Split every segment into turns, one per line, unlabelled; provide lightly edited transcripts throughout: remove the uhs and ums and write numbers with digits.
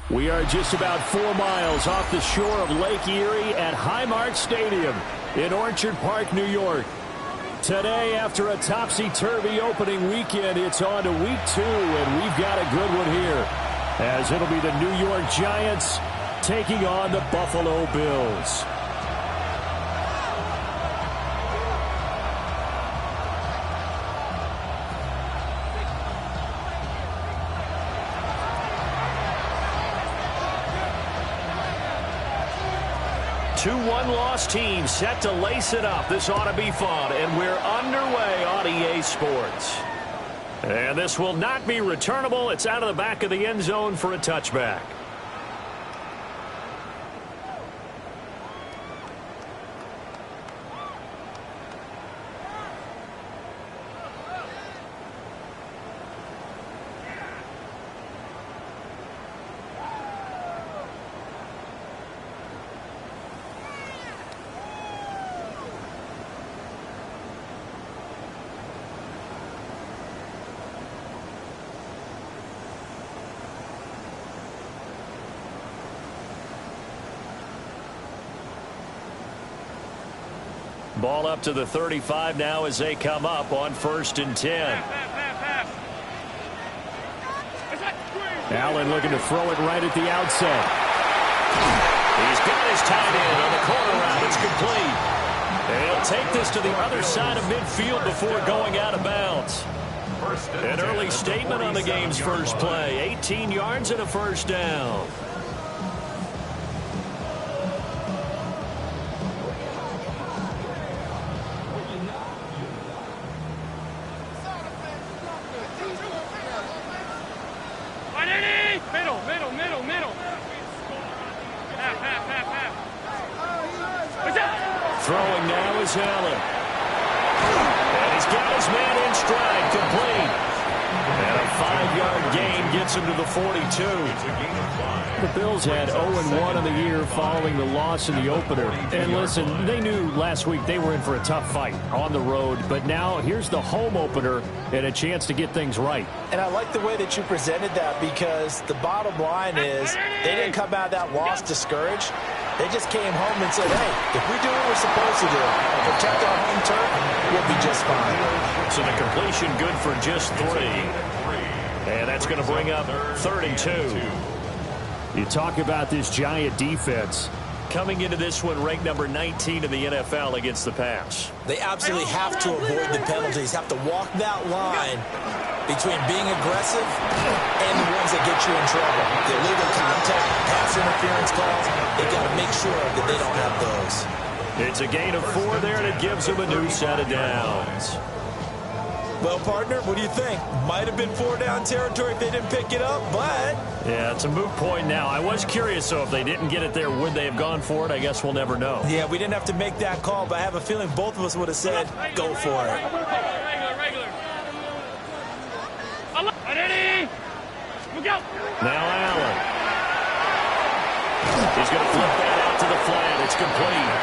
We are just about 4 miles off the shore of Lake Erie at Highmark Stadium in Orchard Park, New York. Today, after a topsy-turvy opening weekend, it's on to week 2, and we've got a good one here, as it'll be the New York Giants taking on the Buffalo Bills. Two one-loss teams set to lace it up. This ought to be fun, and we're underway on EA Sports. And this will not be returnable. It's out of the back of the end zone for a touchback. Ball up to the 35 now as they come up on 1st and 10. Allen looking to throw it right at the outset. He's got his tight end on the corner route. It's complete. And he'll take this to the other side of midfield before going out of bounds. An early statement on the game's first play. 18 yards and a first down. Throwing now is Allen. And he's got his man in stride, complete. And a 5-yard gain gets him to the 42. The Bills had 0-1 on the year following the loss in the opener. And listen, they knew last week they were in for a tough fight on the road. But now here's the home opener and a chance to get things right.
And I like the way that you presented that, because the bottom line is they didn't come out of that loss discouraged. They just came home and said, hey, if we do what we're supposed to do and protect our home turf, we'll be just fine.
So the completion good for just 3. And that's going to bring up 3rd and 2. You talk about this Giant defense. Coming into this one ranked number 19 in the NFL against the pass.
They absolutely have to avoid the penalties, have to walk that line between being aggressive and the ones that get you in trouble. The illegal contact, pass interference calls, they've got to make sure that they don't have those.
It's a gain of 4 there, and it gives them a new set of downs.
Well, partner, what do you think? Might have been 4-down territory if they didn't pick it up, but...
Yeah, it's a moot point now. I was curious, so if they didn't get it there, would they have gone for it? I guess we'll never know.
Yeah, we didn't have to make that call, but I have a feeling both of us would have said, go for it.
Now Allen. He's going to flip that out to the flat. It's complete.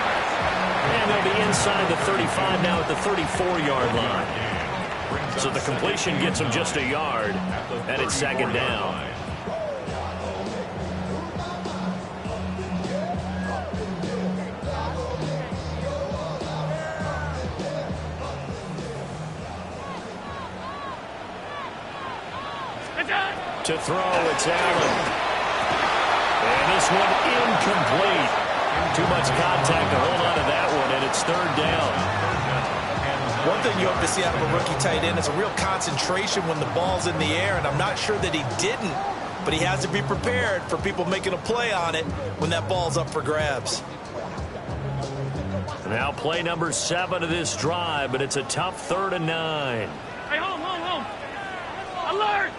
And they'll be inside the 35 now at the 34-yard line. So the completion gets him just a yard, and it's 2nd down. To throw, it's Allen. And this one incomplete. Too much contact to hold on to that one, and it's 3rd down.
One thing you hope to see out of a rookie tight end is a real concentration when the ball's in the air, and I'm not sure that he didn't, but he has to be prepared for people making a play on it when that ball's up for grabs.
Now play number 7 of this drive, but it's a tough 3rd and 9.
Hey, home. Alert!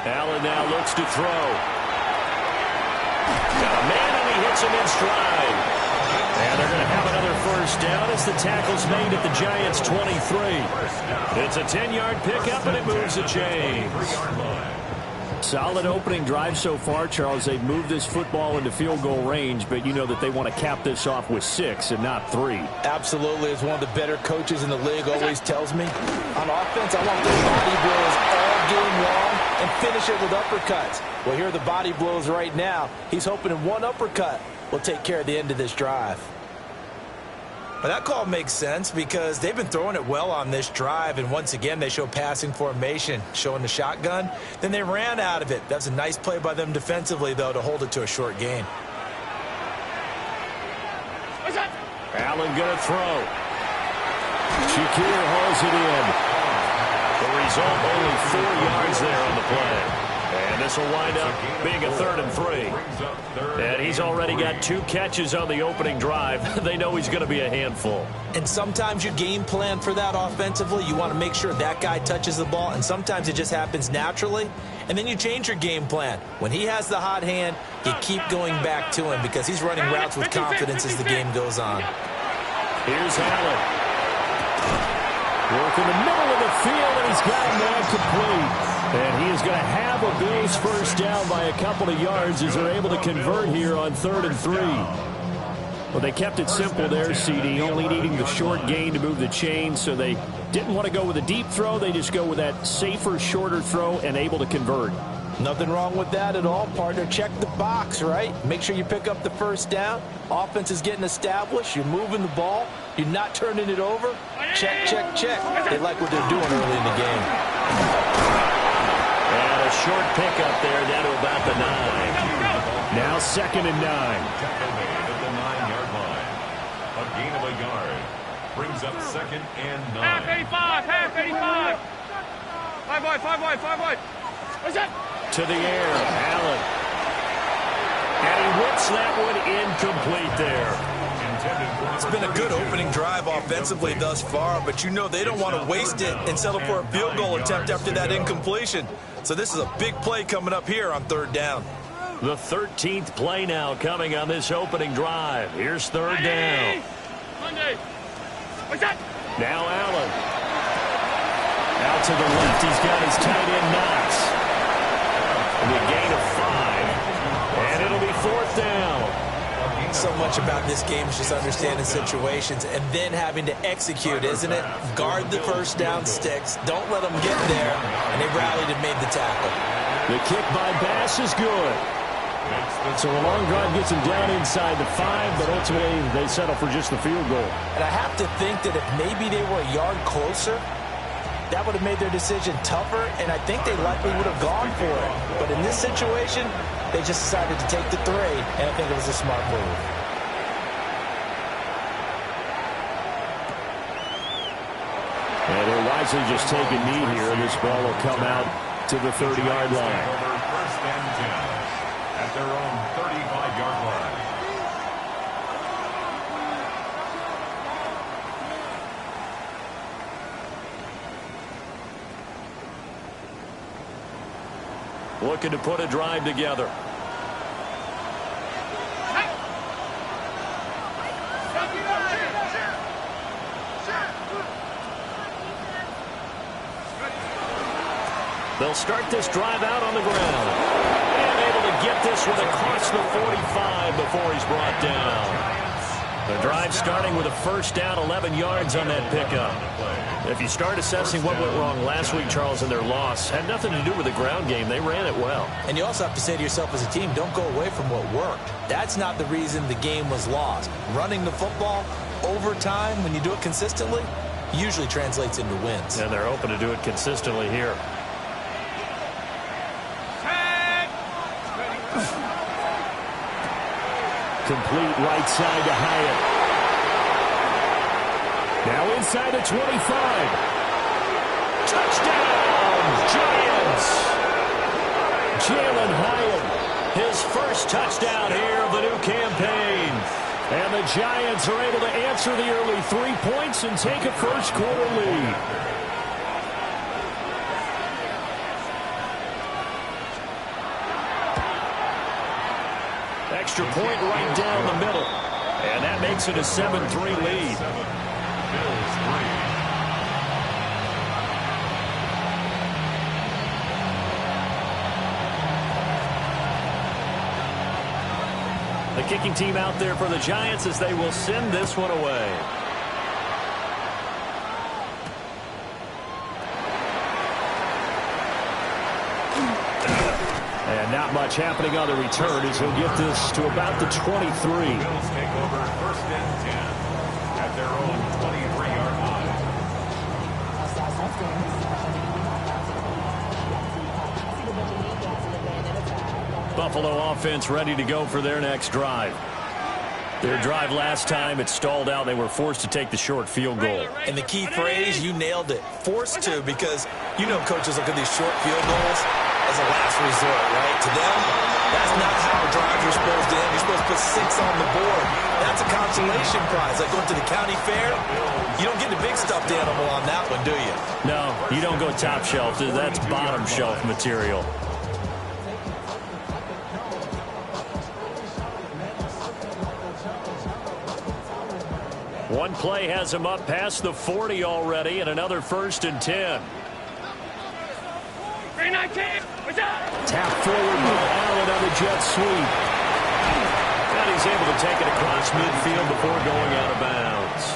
Allen now looks to throw. Got a man, and he hits him in stride. And they're going to have another first down as the tackle's made at the Giants' 23. It's a 10-yard pickup, and it moves the chains. Solid opening drive so far, Charles. They've moved this football into field goal range, but you know that they want to cap this off with 6 and not 3.
Absolutely. As one of the better coaches in the league always tells me, on offense, I want those body blows all game long and finish it with uppercuts. Well, here are the body blows right now. He's hoping one uppercut will take care of the end of this drive. Well, that call makes sense because they've been throwing it well on this drive, and once again they show passing formation, showing the shotgun. Then they ran out of it. That's a nice play by them defensively, though, to hold it to a short gain.
Allen going to throw. Shakir hauls it in. The result, only 4 yards there on the play. And this will wind up being a 3rd and 3. And he's already got 2 catches on the opening drive. They know he's going to be a handful.
And sometimes you game plan for that offensively. You want to make sure that guy touches the ball, and sometimes it just happens naturally. And then you change your game plan. When he has the hot hand, you keep going back to him because he's running routes with confidence as the game goes on.
Here's Allen. Work in the middle of the field, and he's got a man complete. And he is going to have a Bills first down by a couple of yards as they're able to convert here on 3rd and 3. Well, they kept it simple there, CD, only needing the short gain to move the chain, so they didn't want to go with a deep throw. They just go with that safer, shorter throw and able to convert.
Nothing wrong with that at all, partner. Check the box, right? Make sure you pick up the first down. Offense is getting established. You're moving the ball. You're not turning it over. Check, check, check. They like what they're doing early in the game.
And a short pickup there down to about the 9. Now 2nd and 9.
At the 9-yard line. A gain of a yard. Brings up 2nd and 9.
Half 85, half 85. 5 wide. What's that?
To the air, Allen. And he whips that one incomplete there.
It's been a good opening drive offensively thus far, but you know they don't want to waste it and settle for a field goal attempt after that incompletion. So this is a big play coming up here on 3rd down.
The 13th play now coming on this opening drive. Here's 3rd down.
Monday. What's that?
Now Allen. Out to the left, he's got his tight end Knox. A gain of 5. And it'll be 4th down.
So much about this game is just understanding situations and then having to execute, isn't it? Guard the first down sticks. Don't let them get there. And they rallied and made the tackle.
The kick by Bass is good. So a long drive gets them down inside the 5, but ultimately they settle for just the field goal.
And I have to think that if maybe they were a yard closer, that would have made their decision tougher, and I think they likely would have gone for it. But in this situation, they just decided to take the 3, and I think it was a smart move.
And they'll wisely just take a knee here, and this ball will come out to the 30-yard line.
First and 10 at their own 35-yard line.
Looking to put a drive together. They'll start this drive out on the ground. And able to get this one across the 45 before he's brought down. The drive starting with a first down, 11 yards on that pickup. If you start assessing what went wrong last week, Charles, in their loss, had nothing to do with the ground game. They ran it well.
And you also have to say to yourself as a team, don't go away from what worked. That's not the reason the game was lost. Running the football over time, when you do it consistently, usually translates into wins.
And they're open to do it consistently here. Complete right side to Hyatt. Now inside the 25. Touchdown, Giants. Jalen Hyatt, his first touchdown here of the new campaign. And the Giants are able to answer the early 3 points and take a first-quarter lead. Extra point right down the middle. And that makes it a 7-3 lead. The kicking team out there for the Giants as they will send this one away. much happening on the return as he'll get this to about the 23.
Bills take over 1st and 10 at their own 23-yard line.
Buffalo offense ready to go for their next drive. Their drive last time, it stalled out. They were forced to take the short field goal.
And the key phrase, you nailed it, forced to, because you know coaches look at these short field goals as a last resort, right? To them, that's not how drives are supposed to end. You're supposed to put 6 on the board. That's a consolation prize. Like going to the county fair, you don't get the big stuffed animal on that one, do you?
No, you don't go top shelf. That's bottom shelf material. One play has him up past the 40 already, and another 1st and 10.
319.
Tap forward by Allen on the jet sweep. And he's able to take it across midfield before going out of bounds.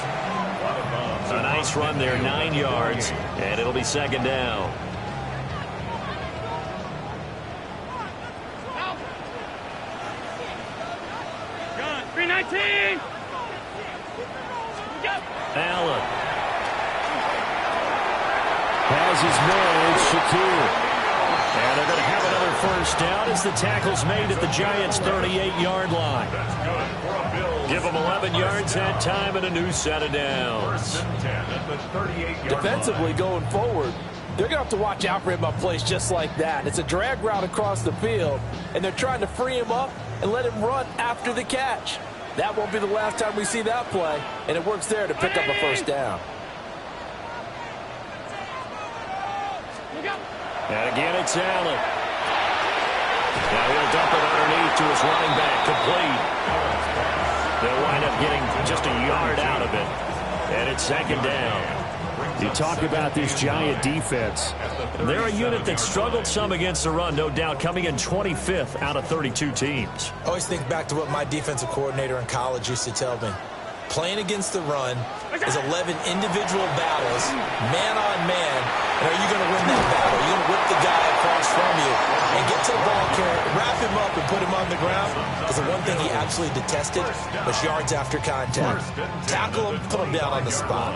A nice run there, 9 yards, and it'll be 2nd down.
Gun. 319.
Allen has his man, Shakir. And they're going to have another 1st down as the tackle's made at the Giants' 38-yard line. Give them 11 yards that time and a new set of downs.
Defensively going forward, they're going to have to watch out for him on plays just like that. It's a drag route across the field, and they're trying to free him up and let him run after the catch. That won't be the last time we see that play, and it works there to pick up a 1st down.
And again, it's Allen. Now he'll dump it underneath to his running back, complete. They'll wind up getting just a yard out of it, and it's 2nd down. You talk about this Giant defense. They're a unit that struggled some against the run, no doubt, coming in 25th out of 32 teams.
I always think back to what my defensive coordinator in college used to tell me. Playing against the run is 11 individual battles, man on man. And are you going to win that battle? Are you going to whip the guy across from you and get to the ball carrier, wrap him up, and put him on the ground? Because the one thing he absolutely detested was yards after contact. Tackle him, put him down on the spot.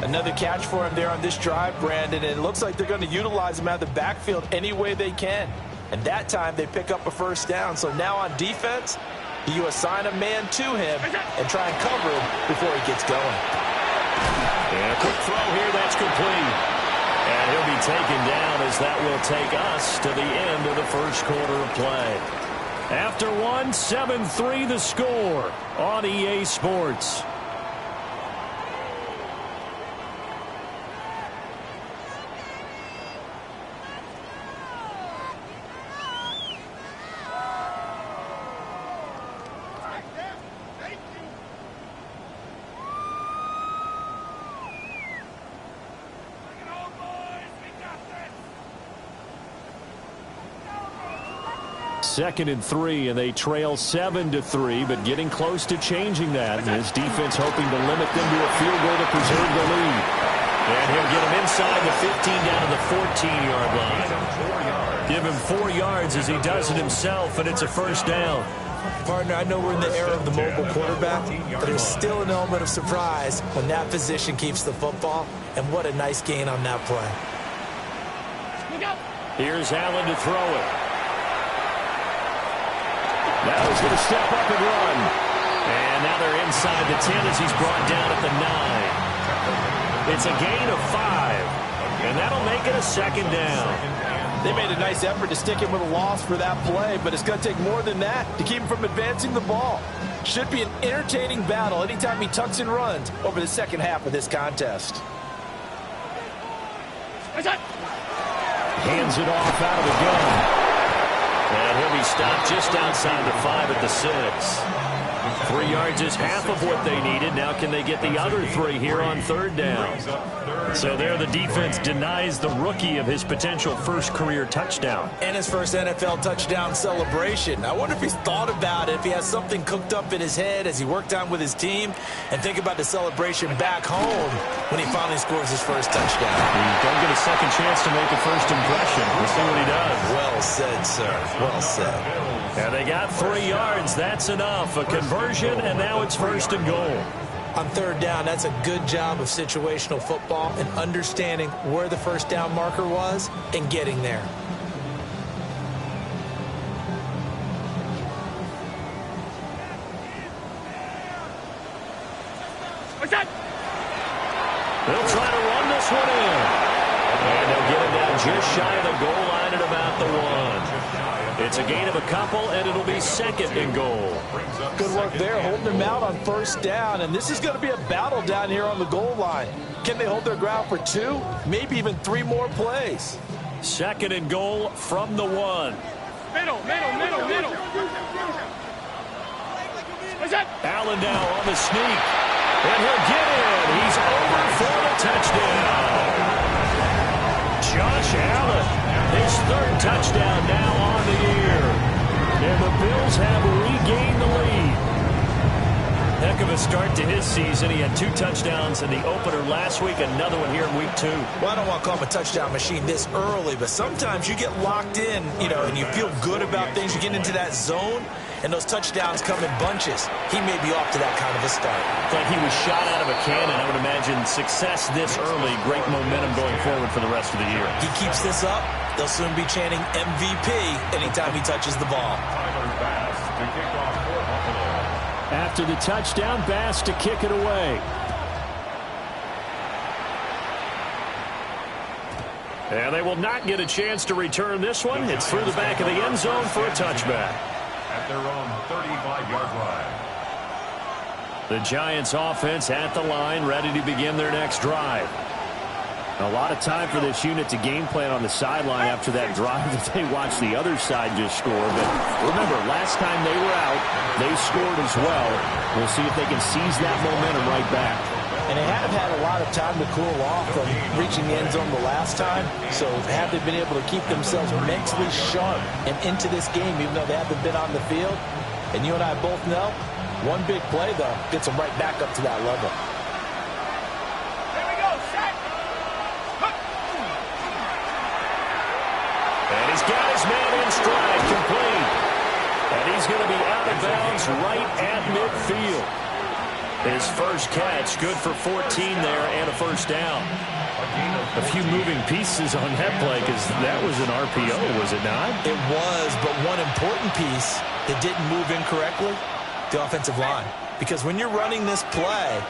Another catch for him there on this drive, Brandon, and it looks like they're going to utilize him out of the backfield any way they can. And that time they pick up a 1st down. So now on defense, you assign a man to him and try and cover him before he gets going.
And a quick throw here, that's complete. And he'll be taken down as that will take us to the end of the 1st quarter of play. After 7-3 the score on EA Sports. Second and 3, and they trail 7-3, but getting close to changing that. And his defense hoping to limit them to a field goal to preserve the lead. And he'll get him inside the 15 down to the 14-yard line. Give him 4 yards as he does it himself, and it's a 1st down.
Partner, I know we're in the era of the mobile quarterback, but there's still an element of surprise when that position keeps the football, and what a nice gain on that play.
Here's Allen to throw it. Now he's going to step up and run. And now they're inside the 10 as he's brought down at the 9. It's a gain of 5, and that'll make it a 2nd down.
They made a nice effort to stick him with a loss for that play, but it's going to take more than that to keep him from advancing the ball. Should be an entertaining battle anytime he tucks and runs over the 2nd half of this contest.
Hands it off out of the gun. And he'll be stopped just outside the 5 at the 6. 3 yards is half of what they needed. Now can they get the other 3 here on third down? So there the defense denies the rookie of his potential first career touchdown.
And his first NFL touchdown celebration. I wonder if he's thought about it, if he has something cooked up in his head as he worked on with his team, and think about the celebration back home when he finally scores his first touchdown.
He don't get a second chance to make a first impression. We'll see what he does.
Well said, sir. Well said.
And they got 3 yards. That's enough. A conversion, and now it's first and goal.
On third down, that's a good job of situational football and understanding where the first down marker was and getting there.
They'll try to run this one in. And they'll get him down just shy of the goal line at about the 1. It's a gain of a couple, and it'll be second and goal.
Good work there, holding them out on first down. And this is going to be a battle down here on the goal line. Can they hold their ground for 2, maybe even 3 more plays?
Second and goal from the 1.
Middle.
Allen now on the sneak. And he'll get in. He's over for the touchdown. Josh Allen, his 3rd touchdown now on the year. And the Bills have regained the lead. Heck of a start to his season. He had 2 touchdowns in the opener last week, another one here in week 2.
Well, I don't want to call him a touchdown machine this early, but sometimes you get locked in, and you feel good about things. You get into that zone, and those touchdowns come in bunches. He may be off to that kind of a start.
It's like he was shot out of a cannon. I would imagine success this early, great momentum going forward for the rest of the year.
He keeps this up, they'll soon be chanting MVP anytime he touches the ball.
After the touchdown, Bass to kick it away. And they will not get a chance to return this one. It's through the back of the end zone for a touchback.
At their own 35-yard line.
The Giants offense at the line, ready to begin their next drive. A lot of time for this unit to game plan on the sideline after that drive that they watched the other side just score. But remember, last time they were out, they scored as well. We'll see if they can seize that momentum right back.
And they have had a lot of time to cool off from reaching the end zone the last time. So have they been able to keep themselves mentally sharp and into this game, even though they haven't been on the field? And you and I both know, one big play, though, gets them right back up to that level.
And he's got his man in stride, complete. And he's going to be out of bounds right at midfield. His first catch, good for 14 there and a first down. A few moving pieces on that play because that was an RPO, was it not?
It was, but one important piece that didn't move incorrectly, the offensive line. Because when you're running this play,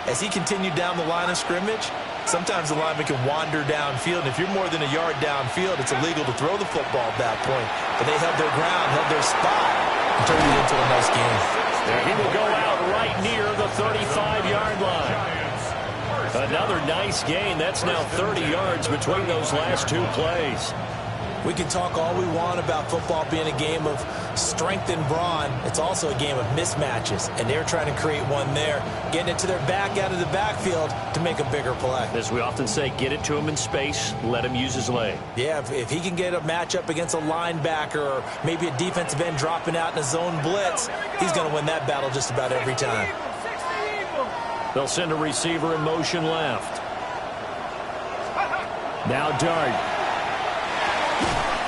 as he continued down the line of scrimmage, sometimes the lineman can wander downfield. And if you're more than a yard downfield, it's illegal to throw the football at that point. But they held their ground, held their spot, and turned it into a nice game.
He will go out right near the 35-yard line. Another nice gain. That's now 30 yards between those last 2 plays.
We can talk all we want about football being a game of strength and brawn. It's also a game of mismatches, and they're trying to create one there, getting it to their back out of the backfield to make a bigger play.
As we often say, get it to him in space, let him use his leg.
Yeah, if he can get a matchup against a linebacker or maybe a defensive end dropping out in a zone blitz, he's going to win that battle just about every time.
They'll send a receiver in motion left. Now Dart.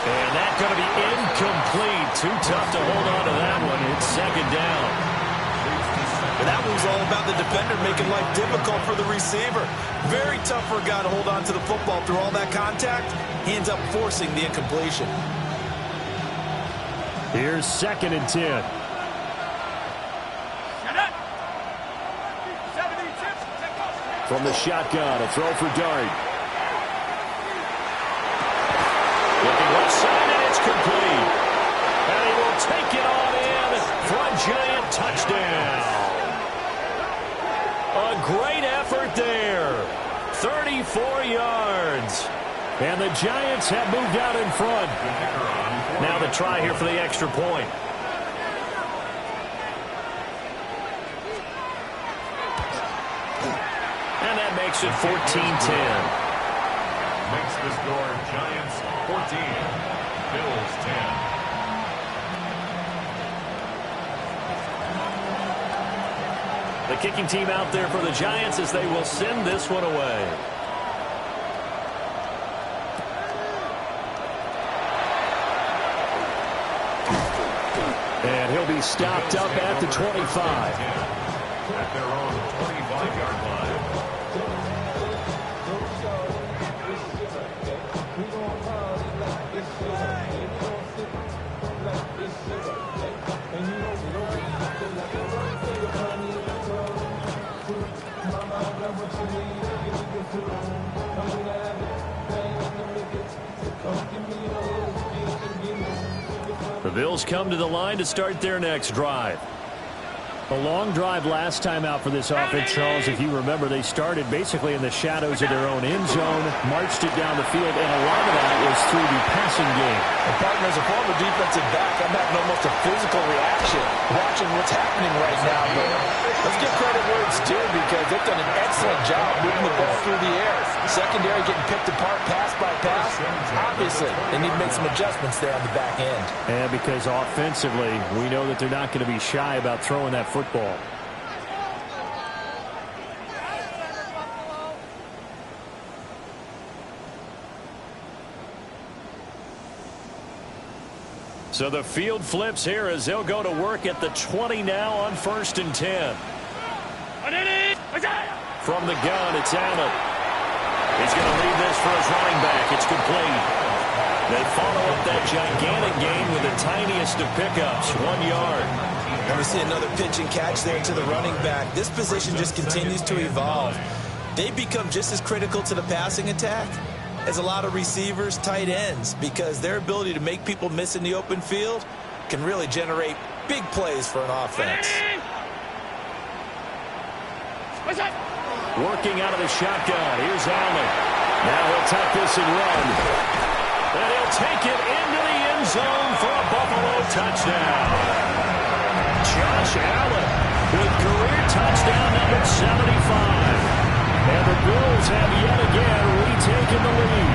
And that's going to be incomplete. Too tough to hold on to that one. It's second down.
And that one's all about the defender making life difficult for the receiver. Very tough for a guy to hold on to the football through all that contact. He ends up forcing the incompletion.
Here's second and 10. From the shotgun, a throw for Dart. Looking left side, and it's complete. And he will take it on in for a giant touchdown. A great effort there. 34 yards. And the Giants have moved out in front. Now the try here for the extra point. And that makes it 14-10.
Makes the score Giants 14, Bills 10.
The kicking team out there for the Giants as they will send this one away. And he'll be stopped up at the 25.
At their own 25-yard line.
The Bills come to the line to start their next drive. A long drive last time out for this offense, Charles. If you remember, they started basically in the shadows of their own end zone, marched it down the field, and a lot of that was through the passing game.
And partner, as a former defensive back, I'm having almost a physical reaction watching what's happening right now. But let's give credit where it's due because they've done an excellent job moving the ball through the air. Secondary getting picked apart pass by pass. Obviously, they need to make some adjustments there on the back end.
And because offensively, we know that they're not going to be shy about throwing that football. So the field flips here as they'll go to work at the 20 now on 1st and 10. From the gun, it's Allen. He's going to leave this for his running back. It's complete. They follow up that gigantic gain with the tiniest of pickups, 1 yard.
And we see another pitch and catch there to the running back. This position just continues to evolve. They become just as critical to the passing attack as a lot of receivers, tight ends, because their ability to make people miss in the open field can really generate big plays for an offense.
Working out of the shotgun. Here's Allen. Now he'll tuck this and run. And he'll take it into the end zone for a Buffalo touchdown. Josh Allen with career touchdown number 75. And the Bills have yet again retaken the lead.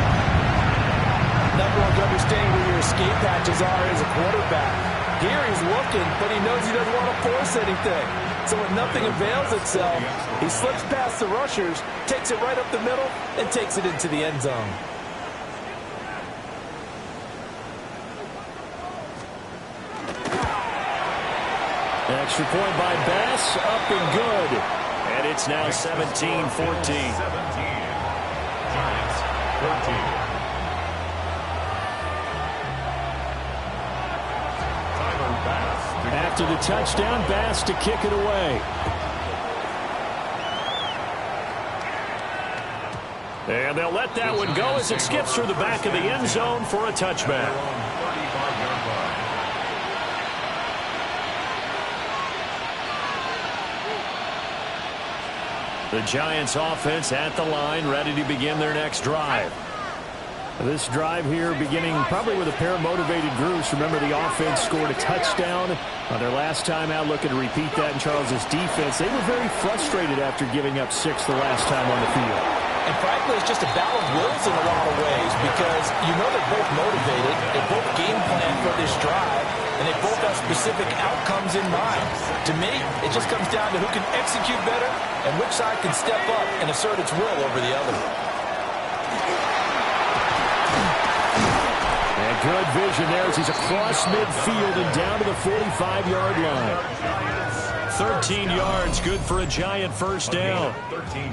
Number one, to understand where your escape hatches are as a quarterback. Here he's looking, but he knows he doesn't want to force anything. So when nothing avails itself, he slips past the rushers, takes it right up the middle, and takes it into the end zone.
Extra point by Bass, up and good. And it's now 17-14.
17. Giants 14.
After the touchdown, Bass to kick it away. And they'll let that one go as it skips through the back of the end zone for a touchback. The Giants offense at the line, ready to begin their next drive. This drive here beginning probably with a pair of motivated groups. Remember, the offense scored a touchdown on their last time out, looking to repeat that in Charles's defense. They were very frustrated after giving up 6 the last time on the field.
And frankly, it's just a battle of wills in a lot of ways because you know they're both motivated, they both game plan for this drive, and they both have specific outcomes in mind. To me, it just comes down to who can execute better and which side can step up and assert its will over the other.
Good vision there as he's across midfield and down to the 45-yard line. 13 yards, good for a Giant first down.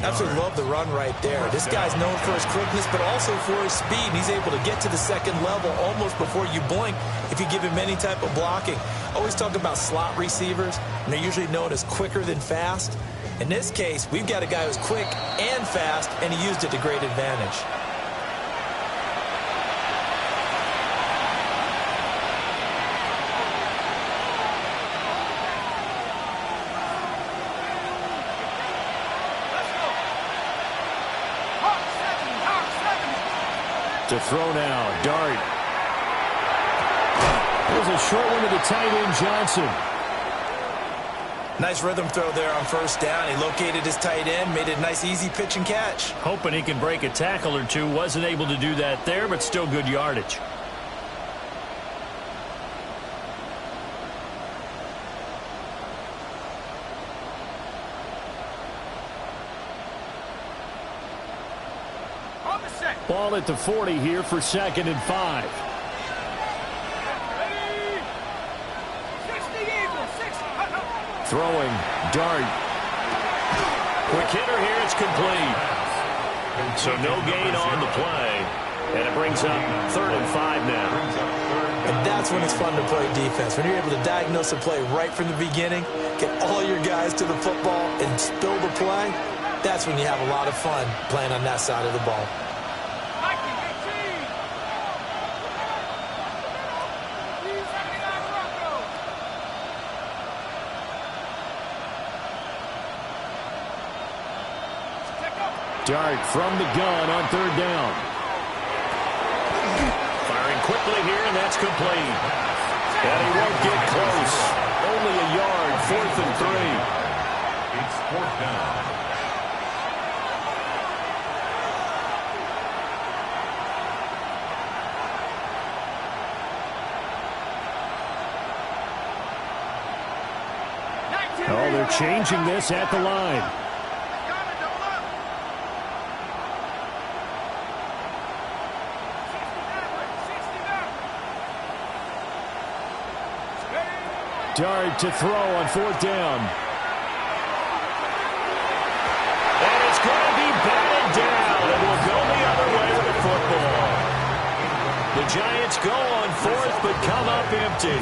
Absolutely love the run right there. This guy's known for his quickness, but also for his speed. He's able to get to the second level almost before you blink if you give him any type of blocking. Always talk about slot receivers, and they're usually known as quicker than fast. In this case, we've got a guy who's quick and fast, and he used it to great advantage.
To throw now, Dart. There's a short one to the tight end, Johnson.
Nice rhythm throw there on first down. He located his tight end, made it a nice easy pitch and catch.
Hoping he can break a tackle or two. Wasn't able to do that there, but still good yardage. Ball at the 40 here for 2nd and 5. Throwing, dart. Quick hitter here, it's complete. So no gain on the play. And it brings up 3rd and 5 now.
And that's when it's fun to play defense. When you're able to diagnose a play right from the beginning, get all your guys to the football, and spill the play, that's when you have a lot of fun playing on that side of the ball.
Dart from the gun on 3rd down. Firing quickly here, and that's complete. And he won't get close. Only a yard, 4th and 3.
It's 4th down.
Oh, they're changing this at the line. Dart to throw on 4th down. And it's going to be batted down. It will go the other way with the football. The Giants go on 4th but come up empty.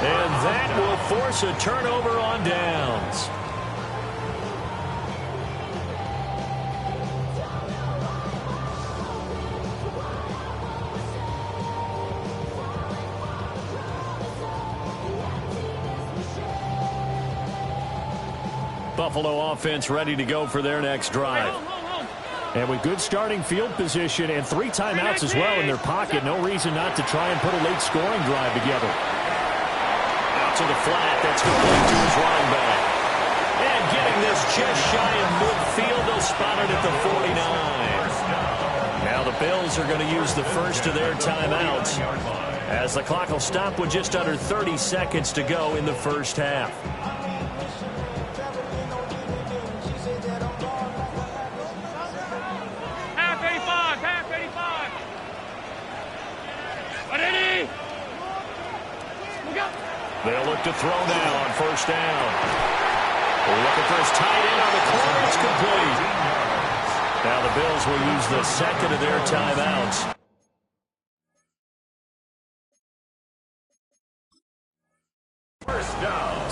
And that will force a turnover on downs. Buffalo offense ready to go for their next drive. And with good starting field position and 3 timeouts as well in their pocket, no reason not to try and put a late scoring drive together. Out to the flat, that's complete to his running back. And getting this just shy of midfield, they'll spot it at the 49. Now the Bills are going to use the first of their timeouts as the clock will stop with just under 30 seconds to go in the first half. They'll look to throw now on first down. They're looking for his tight end on the corner. It's complete. Now the Bills will use the second of their timeouts.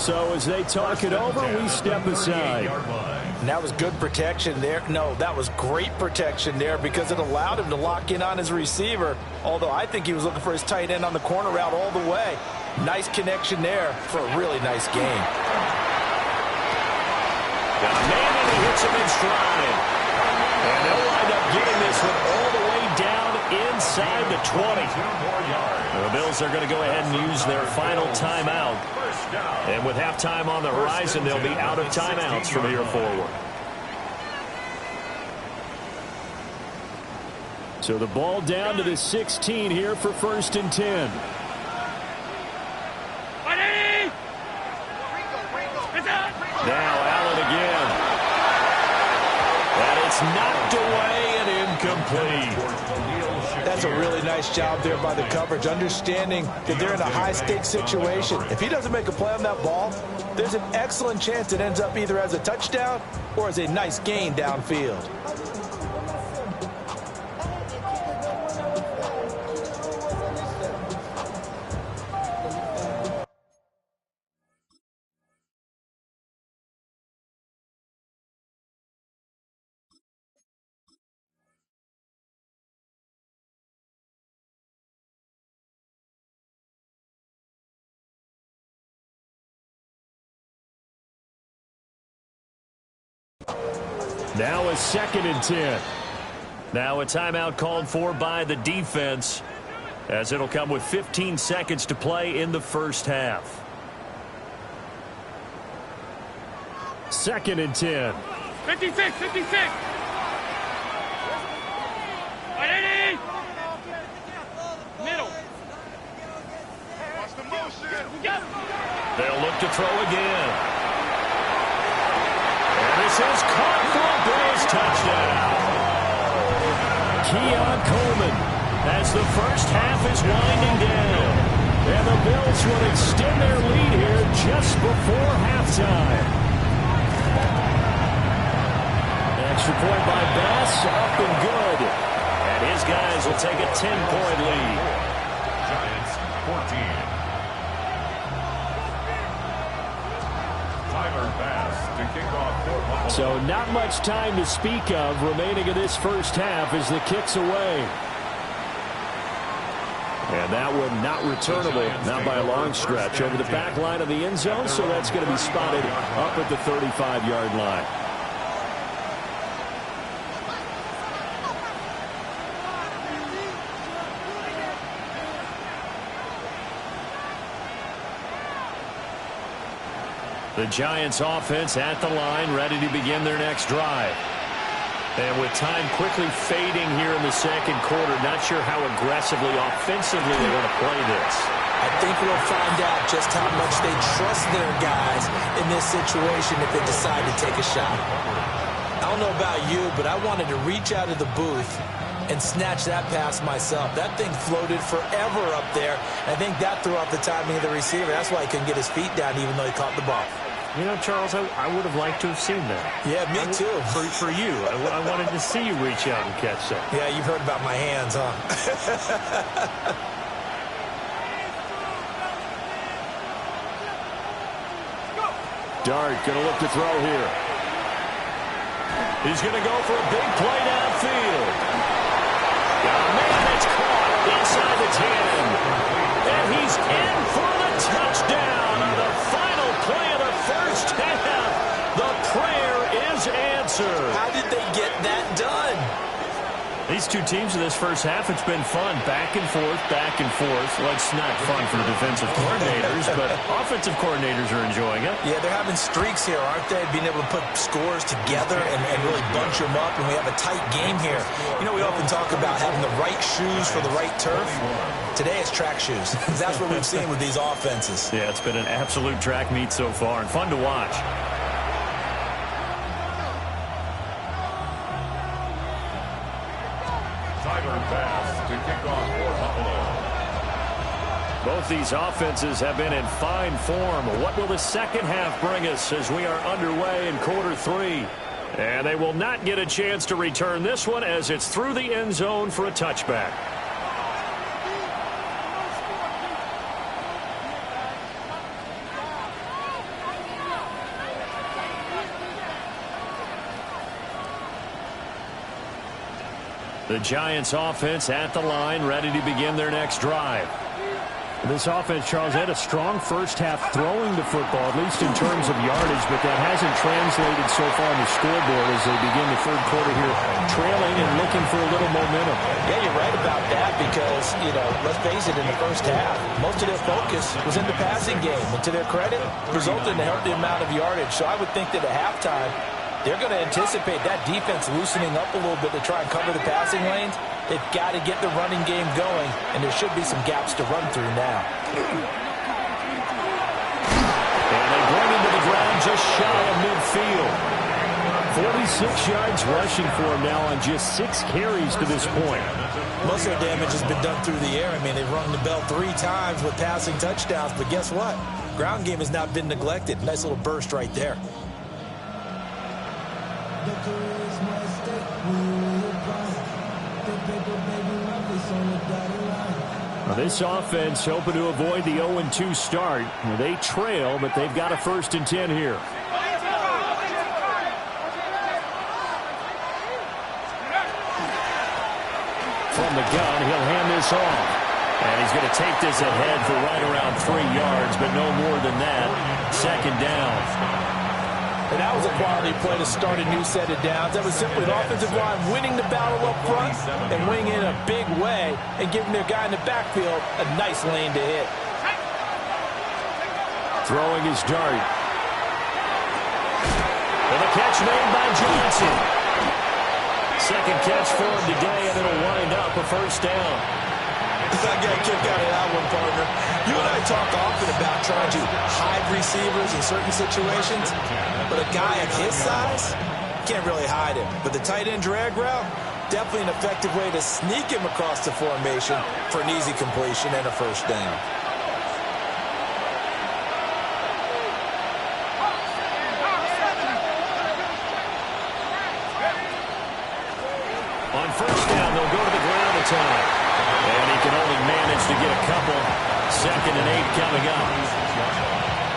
So as they talk it over, we step aside.
And that was good protection there. No, that was great protection there because it allowed him to lock in on his receiver, although I think he was looking for his tight end on the corner route all the way. Nice connection there for a really nice game.
Got a man and he hits him in stride. And they'll wind up getting this one all the way down inside the 20. The Bills are going to go ahead and use their final timeout. And with halftime on the horizon, they'll be out of timeouts from here forward. So the ball down to the 16 here for 1st and 10. Now Allen again. And it's knocked away and incomplete.
That's a really nice job there by the coverage, understanding that they're in a high-stakes situation. If he doesn't make a play on that ball, there's an excellent chance it ends up either as a touchdown or as a nice gain downfield.
Now a 2nd and 10. Now a timeout called for by the defense, as it'll come with 15 seconds to play in the first half. 2nd and 10.
56, 56. Middle. Watch the motion.
They'll look to throw again. And this is caught for a Bills touchdown. Keon Coleman as the first half is winding down. And the Bills will extend their lead here just before halftime. Extra point by Bass, up and good. And his guys will take a 10-point lead.
Giants 14. Tyler Bass to kick off for Buffalo.
So not much time to speak of remaining in this first half as the kick's away. And that one not returnable, not by a long stretch, over the back line of the end zone, so that's going to be spotted up at the 35-yard line. The Giants offense at the line, ready to begin their next drive. And with time quickly fading here in the second quarter, not sure how aggressively, offensively they're going to play this.
I think we'll find out just how much they trust their guys in this situation if they decide to take a shot. I don't know about you, but I wanted to reach out of the booth and snatch that pass myself. That thing floated forever up there. I think that threw off the timing of the receiver. That's why he couldn't get his feet down even though he caught the ball.
You know, Charles, I would have liked to have seen that.
Yeah, me too.
For you. I wanted to see you reach out and catch that.
Yeah, you've heard about my hands, huh?
Dart going to look to throw here. He's going to go for a big play downfield. Oh, man, it's caught inside the 10. And he's in for the touchdown on the final play of the first half. The prayer is answered.
How did they get that done?
These two teams in this first half, it's been fun. Back and forth, back and forth. Well, it's not fun for the defensive coordinators, but offensive coordinators are enjoying it.
Yeah, they're having streaks here, aren't they? Being able to put scores together and really bunch them up, and we have a tight game here. You know, we often talk about having the right shoes for the right turf. Today it's track shoes. That's what we've seen with these offenses.
Yeah, it's been an absolute track meet so far and fun to watch.
Tyler Bass to kick off for Buffalo.
Both these offenses have been in fine form. What will the second half bring us as we are underway in quarter 3? And they will not get a chance to return this one as it's through the end zone for a touchback. The Giants offense at the line, ready to begin their next drive. This offense, Charles, had a strong first half throwing the football, at least in terms of yardage, but that hasn't translated so far on the scoreboard as they begin the third quarter here, trailing and looking for a little momentum.
Yeah, you're right about that because, you know, let's face it, in the first half, most of their focus was in the passing game. And to their credit, resulted in a healthy amount of yardage. So I would think that at halftime, they're going to anticipate that defense loosening up a little bit to try and cover the passing lanes. They've got to get the running game going, and there should be some gaps to run through now.
And they bring him to the ground just shy of midfield. 46 yards rushing for him now on just 6 carries to this point.
Most of their damage has been done through the air. I mean, they've rung the bell 3 times with passing touchdowns, but guess what? Ground game has not been neglected. Nice little burst right there.
Now this offense hoping to avoid the 0-2 start. They trail, but they've got a 1st and 10 here. From the gun, he'll hand this off. And he's going to take this ahead for right around 3 yards, but no more than that. 2nd down.
And that was a quality play to start a new set of downs. That was simply an offensive line winning the battle up front and winning in a big way and giving their guy in the backfield a nice lane to hit.
Throwing his dart. And the catch made by Johnson. Second catch for him today, and it'll wind up a first down.
I got a kick out of that one, partner. You and I talk often about trying to hide receivers in certain situations, but a guy of his size can't really hide him. But the tight end drag route, definitely an effective way to sneak him across the formation for an easy completion and a first down.
On first down, they'll go to the ground attack. And he can only manage to get a couple. 2nd and 8 coming up.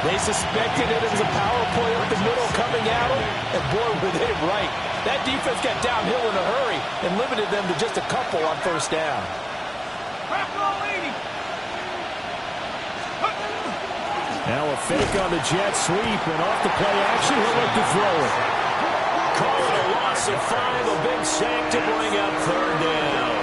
They suspected it was a power play up the middle coming at them, and boy, were they right. That defense got downhill in a hurry and limited them to just a couple on first down.
Now a fake on the jet sweep, and off the play action, he'll look to throw it. Call it a loss of 5, a big sack to bring up 3rd down.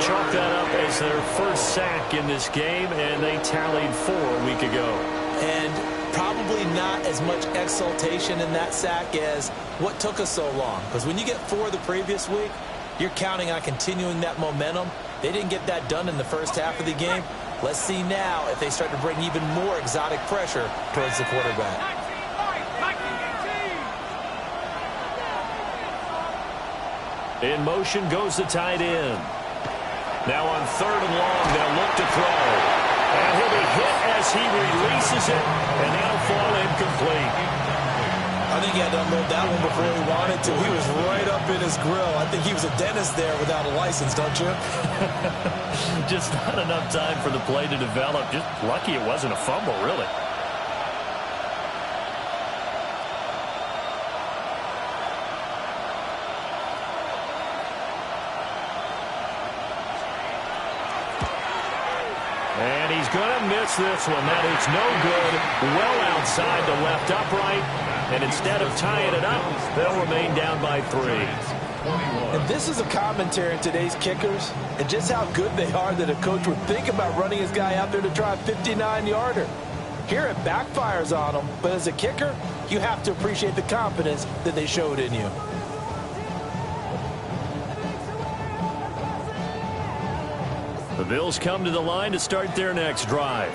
Chalk that up as their first sack in this game, and they tallied 4 a week ago.
And probably not as much exultation in that sack as what took us so long. Because when you get 4 the previous week, you're counting on continuing that momentum. They didn't get that done in the first half of the game. Let's see now if they start to bring even more exotic pressure towards the quarterback.
In motion goes the tight end. Now on 3rd and long, they'll look to throw. And he'll be hit as he releases it, and that'll fall incomplete.
I think he had to unload that one before he wanted to. He was right up in his grill. I think he was a dentist there without a license, don't you?
Just not enough time for the play to develop. Just lucky it wasn't a fumble, really. And he's going to miss this one. That is no good. Well outside the left upright. And instead of tying it up, they'll remain down by 3.
And this is a commentary on today's kickers and just how good they are that a coach would think about running his guy out there to try a 59-yarder. Here it backfires on him, but as a kicker, you have to appreciate the confidence that they showed in you.
The Bills come to the line to start their next drive.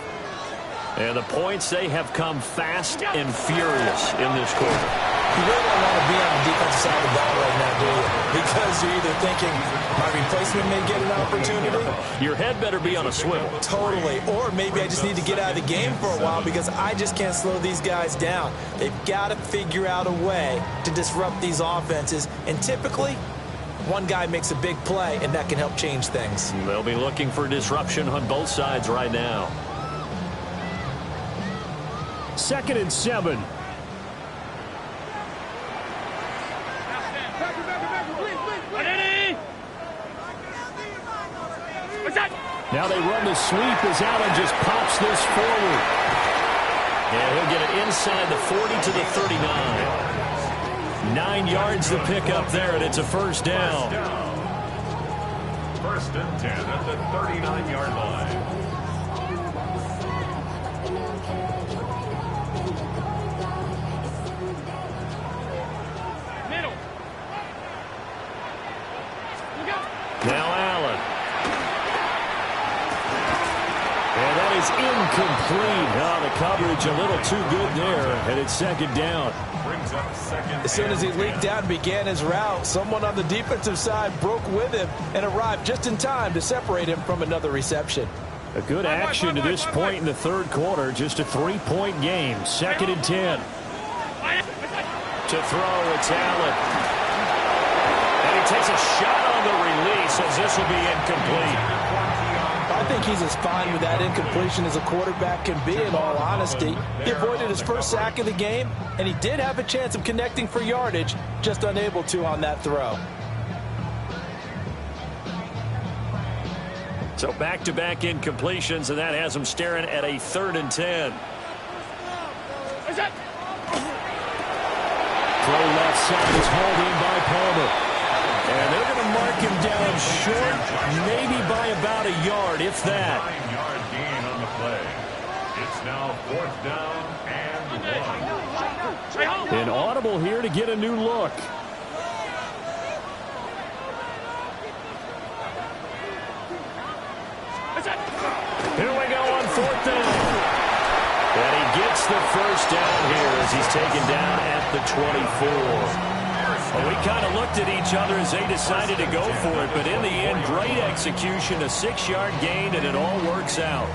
And the points, they have come fast and furious in this quarter.
You really don't want to be on the defensive side of the ball right now, do you? Because you're either thinking, my replacement may get an opportunity.
Your head better be on a swivel.
Totally. Or maybe I just need to get out of the game for a while because I just can't slow these guys down. They've got to figure out a way to disrupt these offenses. And typically, one guy makes a big play, and that can help change things.
They'll be looking for disruption on both sides right now. 2nd and 7. Now they run the sweep as Allen just pops this forward. And he'll get it inside the 40 to the 39. 9 yards to pick up there, and it's a first down.
1st and 10 at the 39-yard line.
Now Allen. And that is incomplete. Oh, the coverage a little too good there, and it's 2nd down.
Brings up 2nd.
As soon as he leaked out and began his route, someone on the defensive side broke with him and arrived just in time to separate him from another reception.
A good action to this point in the 3rd quarter. Just a 3-point game. 2nd and 10. To throw, it's Allen. And he takes a shot on the release as this will be incomplete.
I think he's as fine with that incompletion as a quarterback can be, in all honesty. He avoided his first sack of the game, and he did have a chance of connecting for yardage, just unable to on that throw.
So back-to-back incompletions, and that has him staring at a 3rd and 10. Throw left side is hauled in by Palmer. And they're going to mark him down short, maybe by about a yard, if that.
9-yard gain on the play. It's now 4th down and 1.
An audible here to get a new look. Here we go on 4th down. And he gets the first down here as he's taken down at the 24. Well, we kind of looked at each other as they decided to go for it, but in the end, great execution, a 6-yard gain, and it all works out.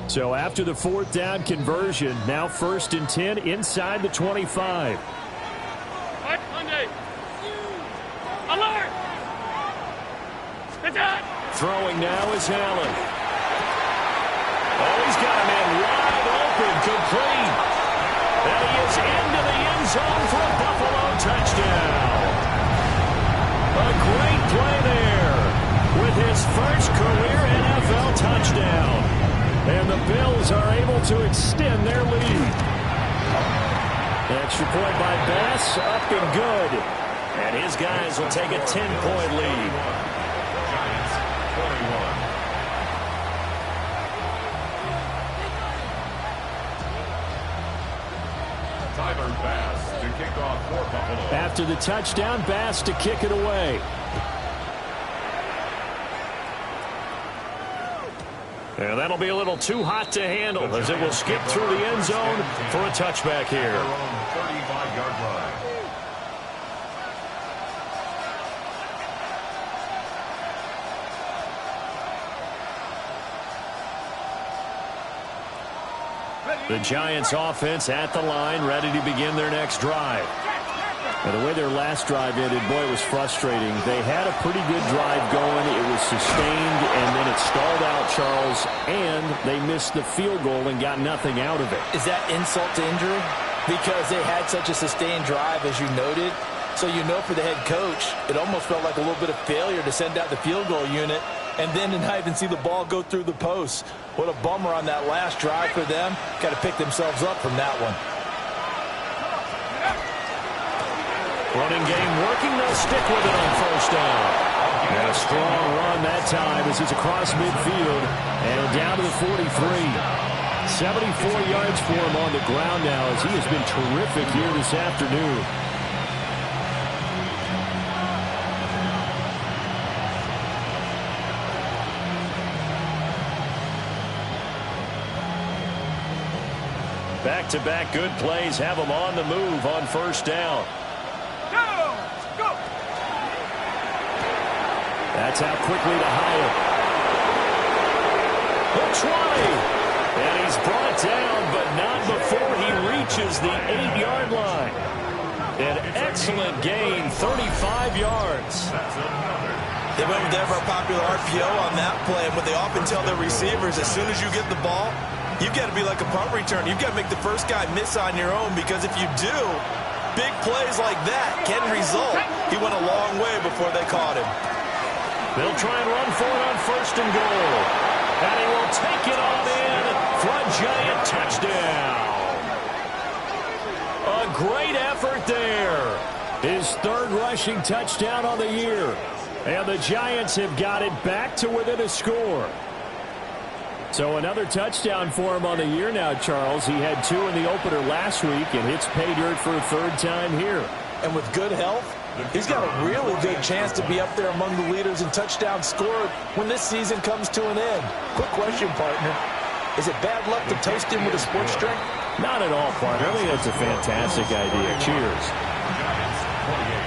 So after the 4th down conversion, now 1st and 10 inside the 25.
Alert!
Throwing now is Allen. Oh, he's got a man wide open, complete. And he is into the end zone for a Buffalo touchdown. A great play there with his first career NFL touchdown. And the Bills are able to extend their lead. Extra point by Bass, up and good. And his guys will take a 10-point lead.
Giants 21. Tyler Bass to kick off for Buffalo.
After the touchdown, Bass to kick it away. And that'll be a little too hot to handle as it will skip through the end zone for a touchback here.
Their own 35-yard line.
The Giants offense at the line, ready to begin their next drive. And the way their last drive ended, boy, it was frustrating. They had a pretty good drive going. It was sustained, and then it stalled out, Charles, and they missed the field goal and got nothing out of it.
Is that insult to injury? Because they had such a sustained drive, as you noted. So you know for the head coach, it almost felt like a little bit of failure to send out the field goal unit and then to not even see the ball go through the post. What a bummer on that last drive for them. Got to pick themselves up from that one.
Running game working. They'll stick with it on 1st down. And a strong run that time as he's across midfield and down to the 43. 74 yards for him on the ground now as he has been terrific here this afternoon. Back-to-back good plays have them on the move on 1st down.
Go!
That's out quickly to Hyatt. The 20. And he's brought down, but not before he reaches the 8-yard line. An excellent gain, 35 yards.
They went with ever popular RPO on that play, and what they often tell their receivers, as soon as you get the ball, you've got to be like a punt return. You've got to make the first guy miss on your own, because if you do, big plays like that can result. He went a long way before they caught him.
They'll try and run for it on 1st and goal. And he will take it on in for a Giant touchdown. A great effort there. His 3rd rushing touchdown on the year. And the Giants have got it back to within a score. So another touchdown for him on the year now, Charles. He had 2 in the opener last week and hits pay dirt for a 3rd time here.
And with good health, he's got a really good chance to be up there among the leaders in touchdowns scored when this season comes to an end. Quick question, partner. Is it bad luck to toast him with a sports drink?
Not at all, partner. I think that's a fantastic idea. Cheers.
Giants 28.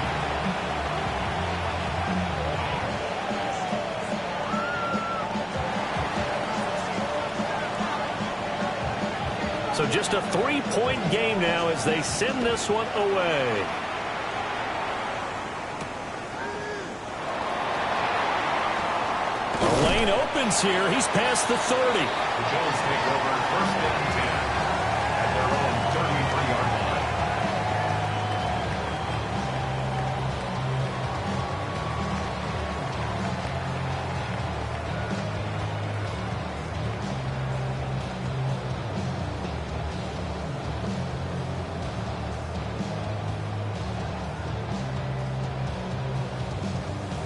So just a 3-point game now as they send this one away. The lane opens here. He's past the 30.
The Bills take over 1st and 10 at their own 33-yard line.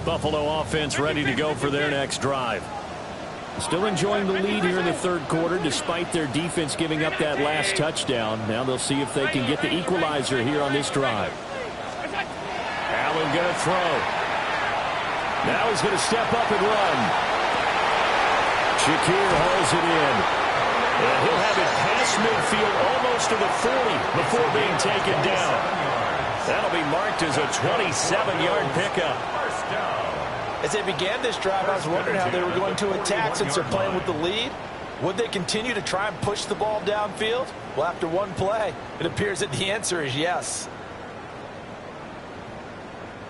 Buffalo offense ready to go for their next drive. Still enjoying the lead here in the third quarter despite their defense giving up that last touchdown. Now they'll see if they can get the equalizer here on this drive. Allen going to throw. Now he's going to step up and run. Shakir hauls it in. And he'll have it past midfield almost to the 40 before being taken down. That'll be marked as a 27-yard pickup.
As they began this drive, I was wondering how they were going to attack since they're playing with the lead. Would they continue to try and push the ball downfield? Well, after one play, it appears that the answer is yes.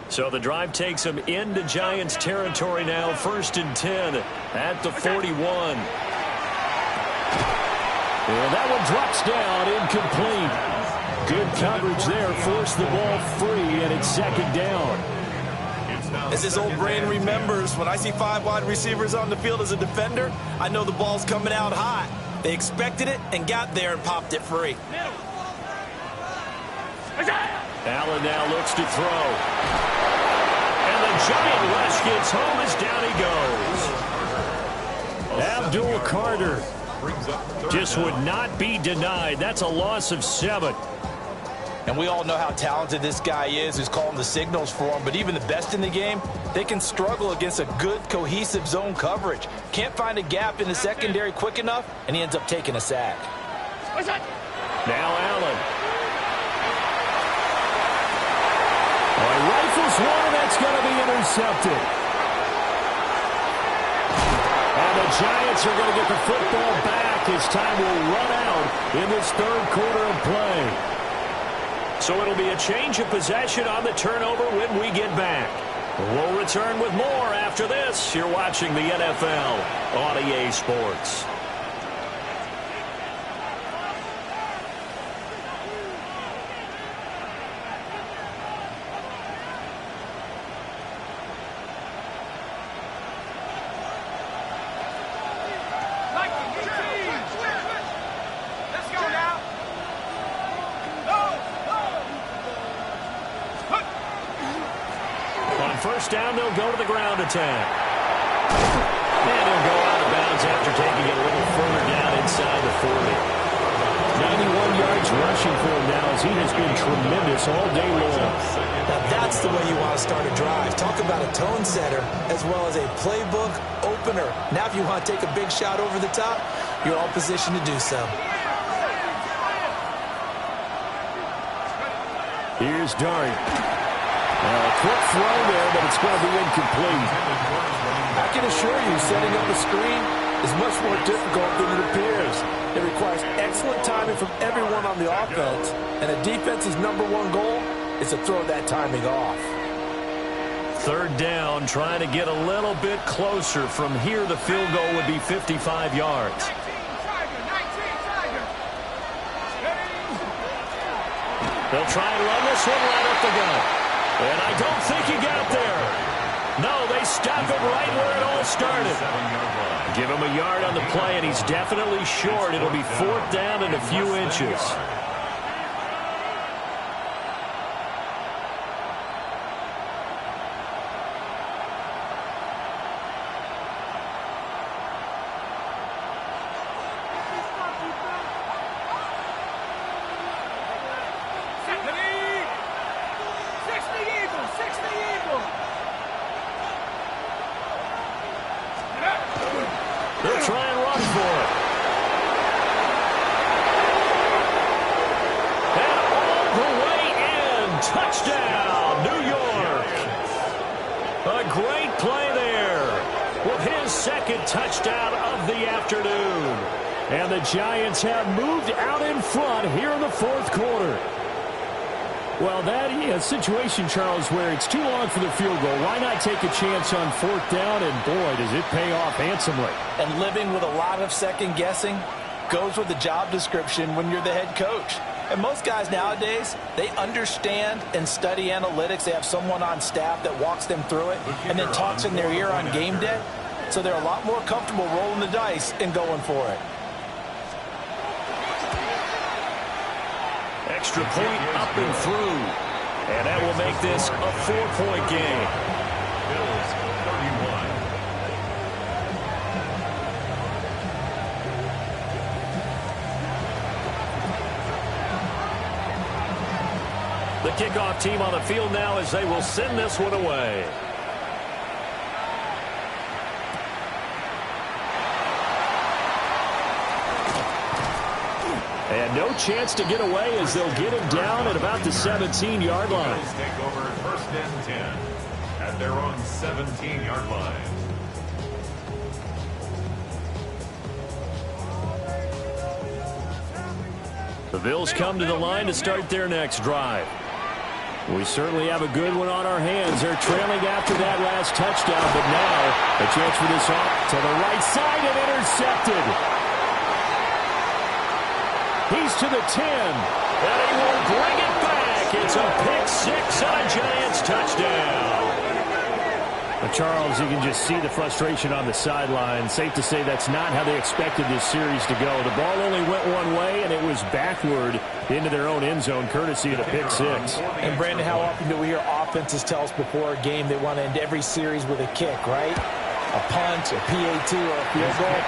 So the drive takes them into Giants territory now, 1st and 10 at the 41. And that one drops down, incomplete. Good coverage there, forced the ball free, and it's 2nd down.
As his old brain remembers, when I see 5 wide receivers on the field as a defender, I know the ball's coming out hot. They expected it and got there and popped it free.
Allen now looks to throw. And the Giant rush gets home as down he goes. Abdul Carter just would not be denied. That's a loss of 7.
And we all know how talented this guy is who's calling the signals for him. But even the best in the game, they can struggle against a good, cohesive zone coverage. Can't find a gap in the secondary quick enough, and he ends up taking a sack.
Now Allen. Rifles one, that's going to be intercepted. And the Giants are going to get the football back as time will run out in this third quarter of play. So it'll be a change of possession on the turnover when we get back. We'll return with more after this. You're watching the NFL on EA Sports. First down, they'll go to the ground attack. And he'll go out of bounds after taking it a little further down inside the 40. 91 yards rushing for him now as he has been tremendous all day long.
Now that's the way you want to start a drive. Talk about a tone setter as well as a playbook opener. Now if you want to take a big shot over the top, you're all positioned to do so.
Here's Dart. A quick throw there, but it's going to be incomplete.
I can assure you, setting up a screen is much more difficult than it appears. It requires excellent timing from everyone on the offense, and a defense's #1 goal is to throw that timing off.
3rd down, trying to get a little bit closer. From here, the field goal would be 55 yards. They'll try and run this one right up the gut. And I don't think he got there. No, they stop him right where it all started. Give him a yard on the play, and he's definitely short. It'll be 4th down and a few inches. They'll try and run for it. And all the way in. Touchdown, New York. A great play there with his 2nd touchdown of the afternoon. And the Giants have moved out in front here in the 4th quarter. Well, that is a situation, Charles, where it's too long for the field goal. Why not take a chance on 4th down? And, boy, does it pay off handsomely.
And living with a lot of second-guessing goes with the job description when you're the head coach. And most guys nowadays, they understand and study analytics. They have someone on staff that walks them through it and then talks in their ear on game day. So they're a lot more comfortable rolling the dice and going for it.
Extra point up and through. And that will make this a 4-point game. The kickoff team on the field now as they will send this one away. And no chance to get away as they'll get him down at about the 17-yard line.
Take over first and 10 at their own 17-yard line.
The Bills come to the line to start their next drive. We certainly have a good one on our hands. They're trailing after that last touchdown, but now a chance for this off to the right side and intercepted. He's to the 10, and he will bring it back. It's a pick six and a Giants touchdown.
But Charles, you can just see the frustration on the sideline. Safe to say that's not how they expected this series to go. The ball only went one way, and it was backward into their own end zone, courtesy of the pick six.
And, Brandon, how often do we hear offenses tell us before a game they want to end every series with a kick, right? A punt, a PAT, or a field goal.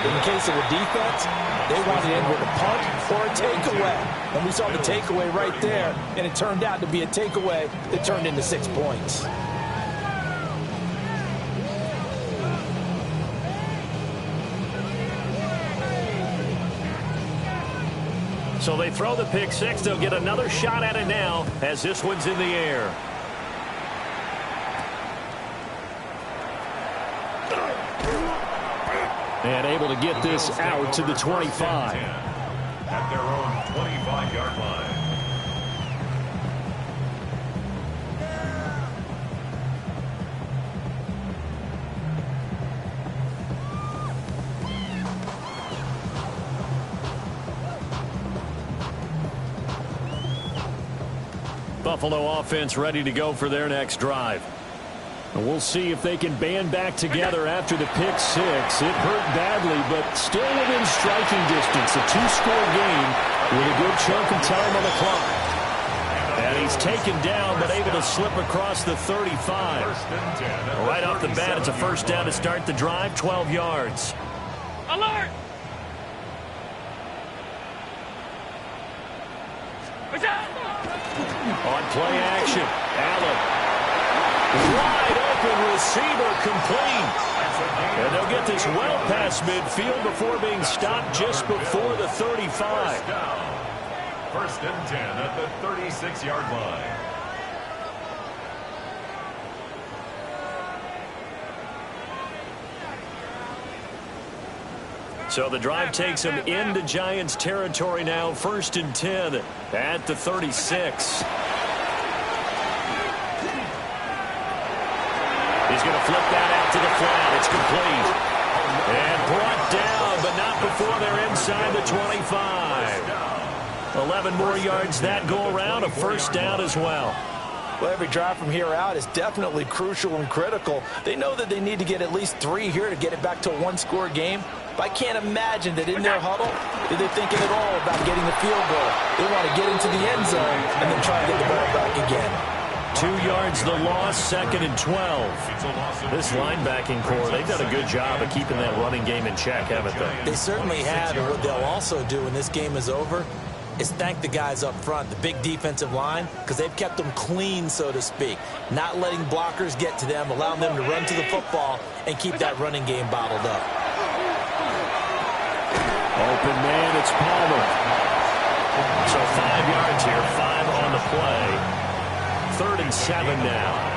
In the case of a defense, they want to end with a punt or a takeaway. And we saw the takeaway right there, and it turned out to be a takeaway that turned into 6 points.
So they throw the pick six. They'll get another shot at it now as this one's in the air. And able to get this out to the 25.
At their own 25-yard line.
Buffalo offense ready to go for their next drive. And we'll see if they can band back together after the pick six. It hurt badly, but still within striking distance. A two-score game with a good chunk of time on the clock. And he's taken down, but able to slip across the 35. Right off the bat, it's a first down to start the drive, 12 yards.
Alert!
On play action, Allen. Wide open receiver complete. And they'll get this well past midfield before being stopped just before the 35.
First and 10 at the 36-yard line.
So the drive takes him into Giants territory now. First and 10 at the 36. He's going to flip that out to the flat. It's complete. And brought down, but not before they're inside the 25. 11 more yards that go around. A first down as well.
Well, every drive from here out is definitely crucial and critical. They know that they need to get at least 3 here to get it back to a one-score game. But I can't imagine that in their huddle, they're thinking at all about getting the field goal. They want to get into the end zone and then try to get the ball back again.
2 yards the loss, second and 12. This linebacking core, they've done a good job of keeping that running game in check, haven't they?
They certainly have, and what they'll also do when this game is over is thank the guys up front, the big defensive line, because they've kept them clean, so to speak. Not letting blockers get to them, allowing them to run to the football and keep that running game bottled up.
Open man, it's Palmer. So 5 yards here, 5 on the play. 3rd and 7 now.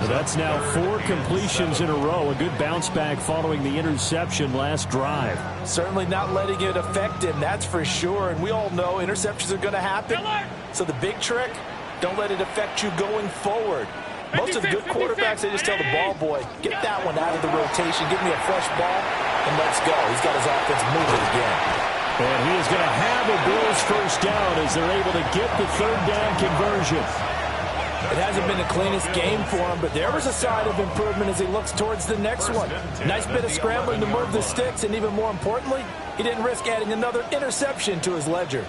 That's now 4 completions in a row. A good bounce back following the interception last drive.
Certainly not letting it affect him, that's for sure. And we all know interceptions are going to happen. So the big trick, don't let it affect you going forward. Most of the good quarterbacks, they just tell the ball boy, get that one out of the rotation, give me a fresh ball, and let's go. He's got his offense moving again.
And he is going to have a Bills first down as they're able to get the 3rd down conversion.
It hasn't been the cleanest game for him, but there was a sign of improvement as he looks towards the next one. Nice bit of scrambling to move the sticks, and even more importantly, he didn't risk adding another interception to his ledger.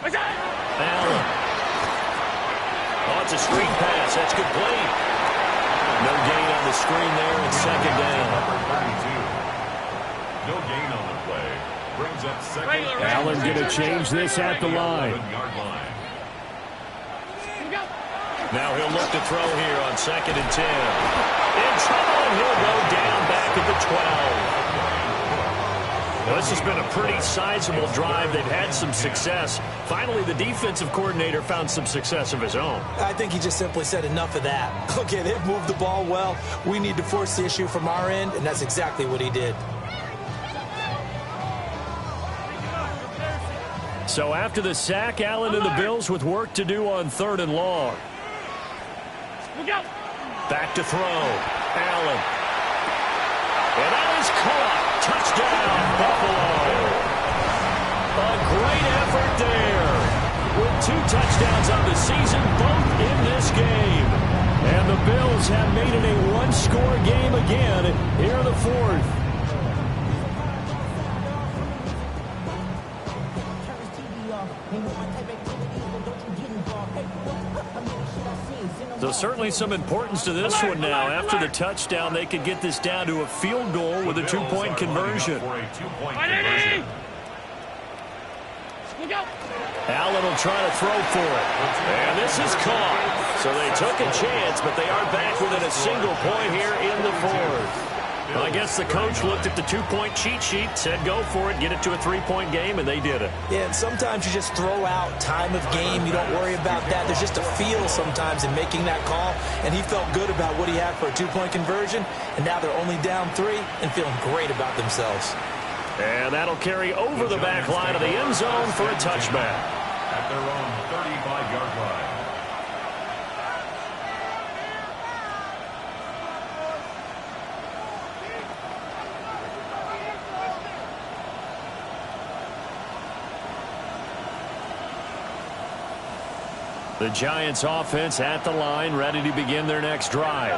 Allen. Oh, it's a screen pass. That's complete. No gain on the screen there, and second down.
Number 32. No gain on the play. Brings up second.
Allen going to change this at the line.
Now he'll look to throw here on 2nd and 10. In trouble, and he'll go down back at the 12. Well, this has been a pretty sizable drive. They've had some success. Finally, the defensive coordinator found some success of his own.
I think he just simply said enough of that. Okay, they've moved the ball well. We need to force the issue from our end, and that's exactly what he did.
So after the sack, Allen and the Bills with work to do on 3rd and long.
Back to throw. Allen. And that is caught. Touchdown, Buffalo. A great effort there. With 2 touchdowns on the season, both in this game. And the Bills have made it a one-score game again here in the 4th. So certainly some importance to this one now. After the touchdown, they could get this down to a field goal with a 2-point conversion. Allen will try to throw for it. And this is caught. So they took a chance, but they are back within a single point here in the 4th. Well, I guess the coach looked at the 2-point cheat sheet, said go for it, get it to a 3-point game, and they did it.
Yeah, and sometimes you just throw out time of game. You don't worry about that. There's just a feel sometimes in making that call, and he felt good about what he had for a 2-point conversion, and now they're only down 3 and feeling great about themselves.
And that'll carry over the back line of the end zone for a touchback.
At their own 35-yard line.
The Giants offense at the line, ready to begin their next drive.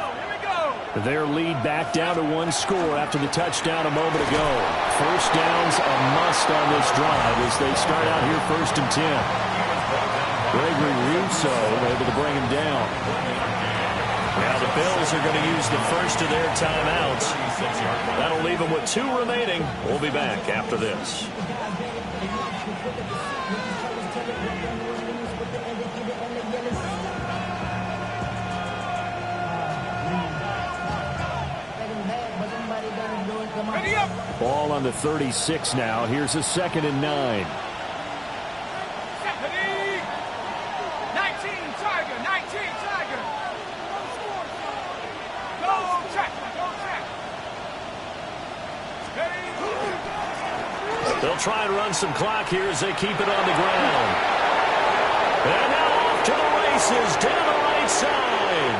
Their lead back down to 1 score after the touchdown a moment ago. First down's a must on this drive as they start out here 1st and 10. Gregory Russo able to bring him down. Now the Bills are going to use the first of their timeouts. That'll leave them with 2 remaining. We'll be back after this. Ball on the 36 now. Here's a 2nd and 9.
19, Tiger, 19, Tiger. Go check, go check.
They'll try and run some clock here as they keep it on the ground. And now off to the races down the right side.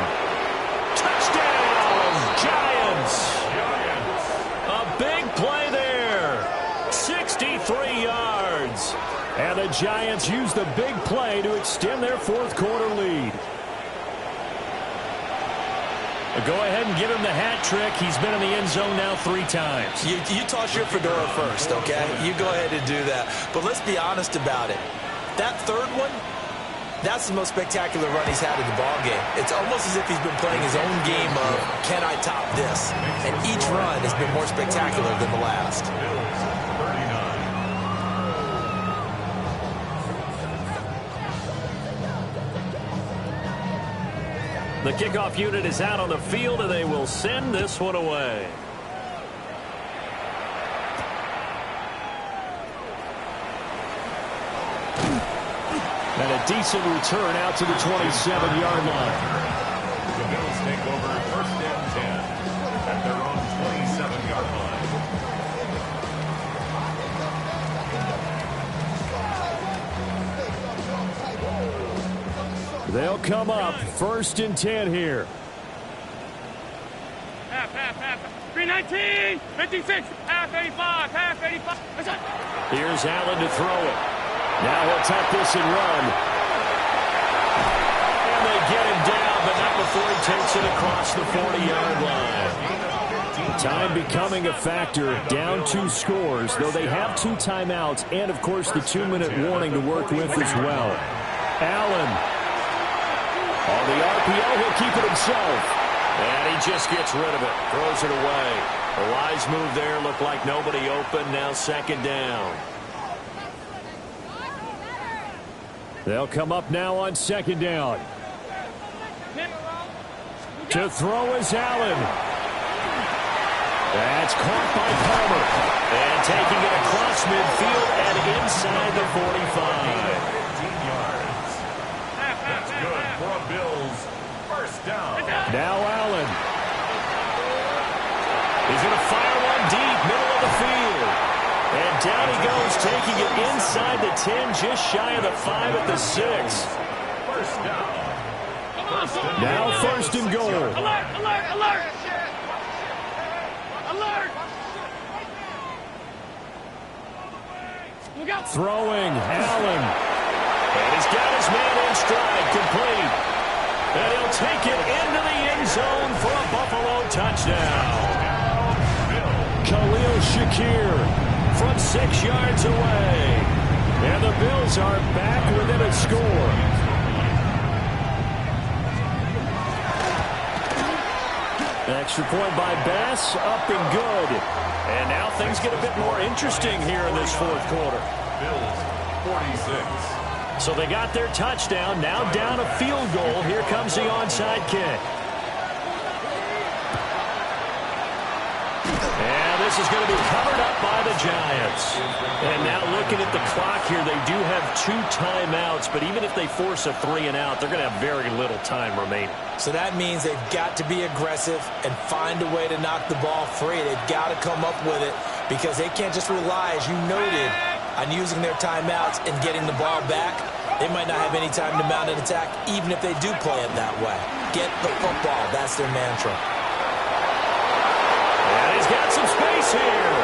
Touchdown, Giants. A big play there. 63 yards. And the Giants use the big play to extend their 4th quarter lead. Go ahead and give him the hat trick. He's been in the end zone now 3 times.
You toss your fedora first, okay? You go ahead and do that. But let's be honest about it. That 3rd one, that's the most spectacular run he's had in the ballgame. It's almost as if he's been playing his own game of, can I top this? And each run has been more spectacular than the last.
The kickoff unit is out on the field, and they will send this one away. And a decent return out to the 27-yard line.
The Bills take over 1st and 10 at their own 27-yard line.
They'll come up 1st and 10 here.
Half. 319, 56, half 85, half 85.
Here's Allen to throw it. Now he'll tuck this and run. And they get him down, but not before he takes it across the 40-yard line. Time becoming a factor, down 2 scores, though they have 2 timeouts and, of course, the 2-minute warning to work with as well. Allen. On the RPO, he'll keep it himself. And he just gets rid of it, throws it away. A wise move there, looked like nobody open, now 2nd down. They'll come up now on 2nd down.
To throw is Allen. That's caught by Palmer. And taking it across midfield and inside the 45.
15 yards. That's good for a Bills first down.
Now Allen. He's going to fire one deep, middle of the field. And down he goes, taking it inside the 10, just shy of the 5 at the 6.
First down.
Now first and goal.
Alert, alert, alert! Alert! Look out!
Throwing, Allen. And he's got his man in stride, complete. And he'll take it into the end zone for a Buffalo touchdown. Khalil Shakir from 6 yards away. And the Bills are back within a score. Extra point by Bass, up and good. And now things get a bit more interesting here in this fourth quarter.
Bills 46.
So they got their touchdown, now down a field goal. Here comes the onside kick. And this is going to be covered up by the Giants. And now looking at the clock here, they do have 2 timeouts, but even if they force a 3 and out, they're going to have very little time remaining.
So that means they've got to be aggressive and find a way to knock the ball free. They've got to come up with it because they can't just rely, as you noted, on using their timeouts and getting the ball back. They might not have any time to mount an attack, even if they do play it that way. Get the football. That's their mantra.
And he's got some space here.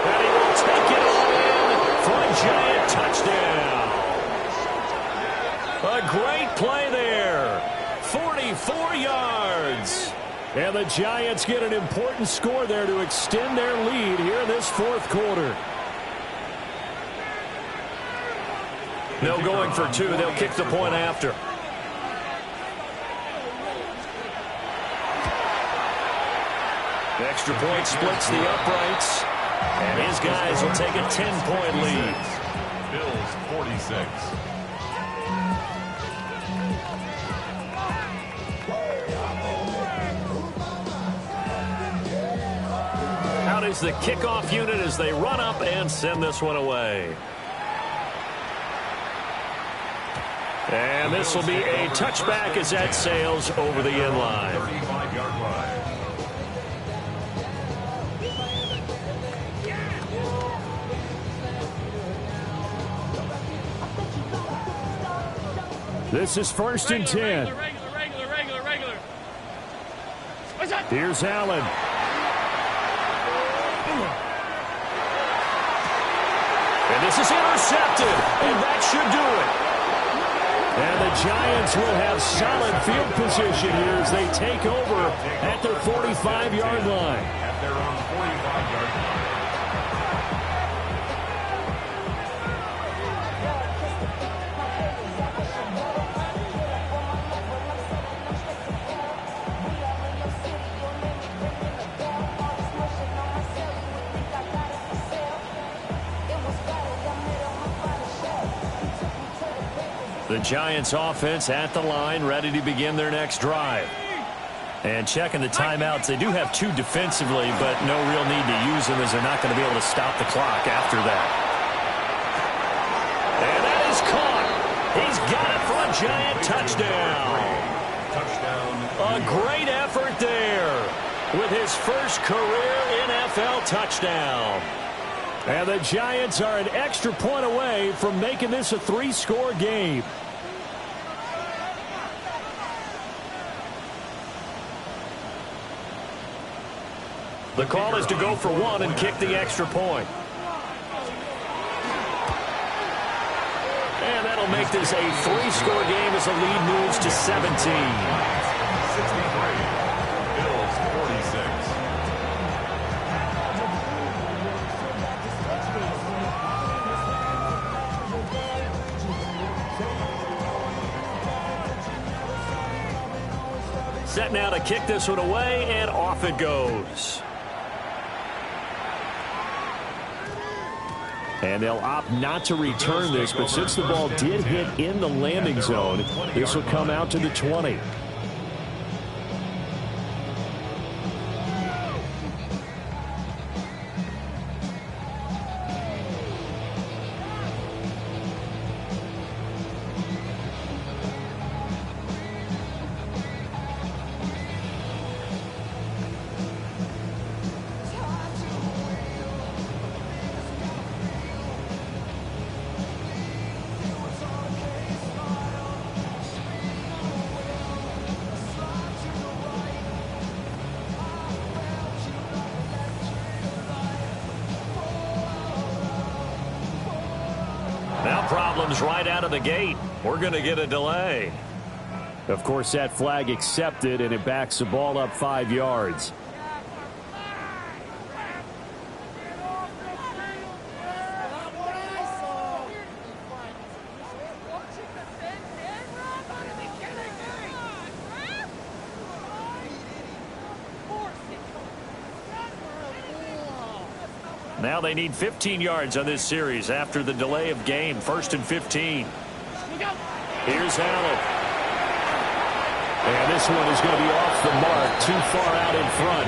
And he will take it all in for a Giant touchdown. A great play there. 44 yards. And the Giants get an important score there to extend their lead here in this fourth quarter. No going for 2. They'll kick the point after. The extra point splits the uprights. And his guys will take a 10-point lead.
Bills 46.
Out is the kickoff unit as they run up and send this one away. And this will be a touchback as that sails over the end line.
35-yard line.
This is first and 10.
Regular. What's that?
Here's Allen. And this is intercepted. And that should do it. And the Giants will have solid field position here as they take over at their 45-yard line.
At their own 45-yard line.
The Giants offense at the line, ready to begin their next drive. And checking the timeouts, they do have 2 defensively, but no real need to use them as they're not going to be able to stop the clock after that. And that is caught. He's got it for a Giant touchdown. A great effort there with his first career NFL touchdown. And the Giants are an extra point away from making this a 3-score game. The call is to go for 1 and kick the extra point. And that'll make this a 3-score game as the lead moves to 17.
63. Bills 46.
Set now to kick this one away, and off it goes. And they'll opt not to return this, but since the ball did hit in the landing zone, this will come out to the 20.
Now problems right out of the gate. We're going to get a delay.
Of course, that flag accepted, and it backs the ball up 5 yards. Now they need 15 yards on this series after the delay of game. 1st and 15. Here's Allen. And this one is going to be off the mark, too far out in front.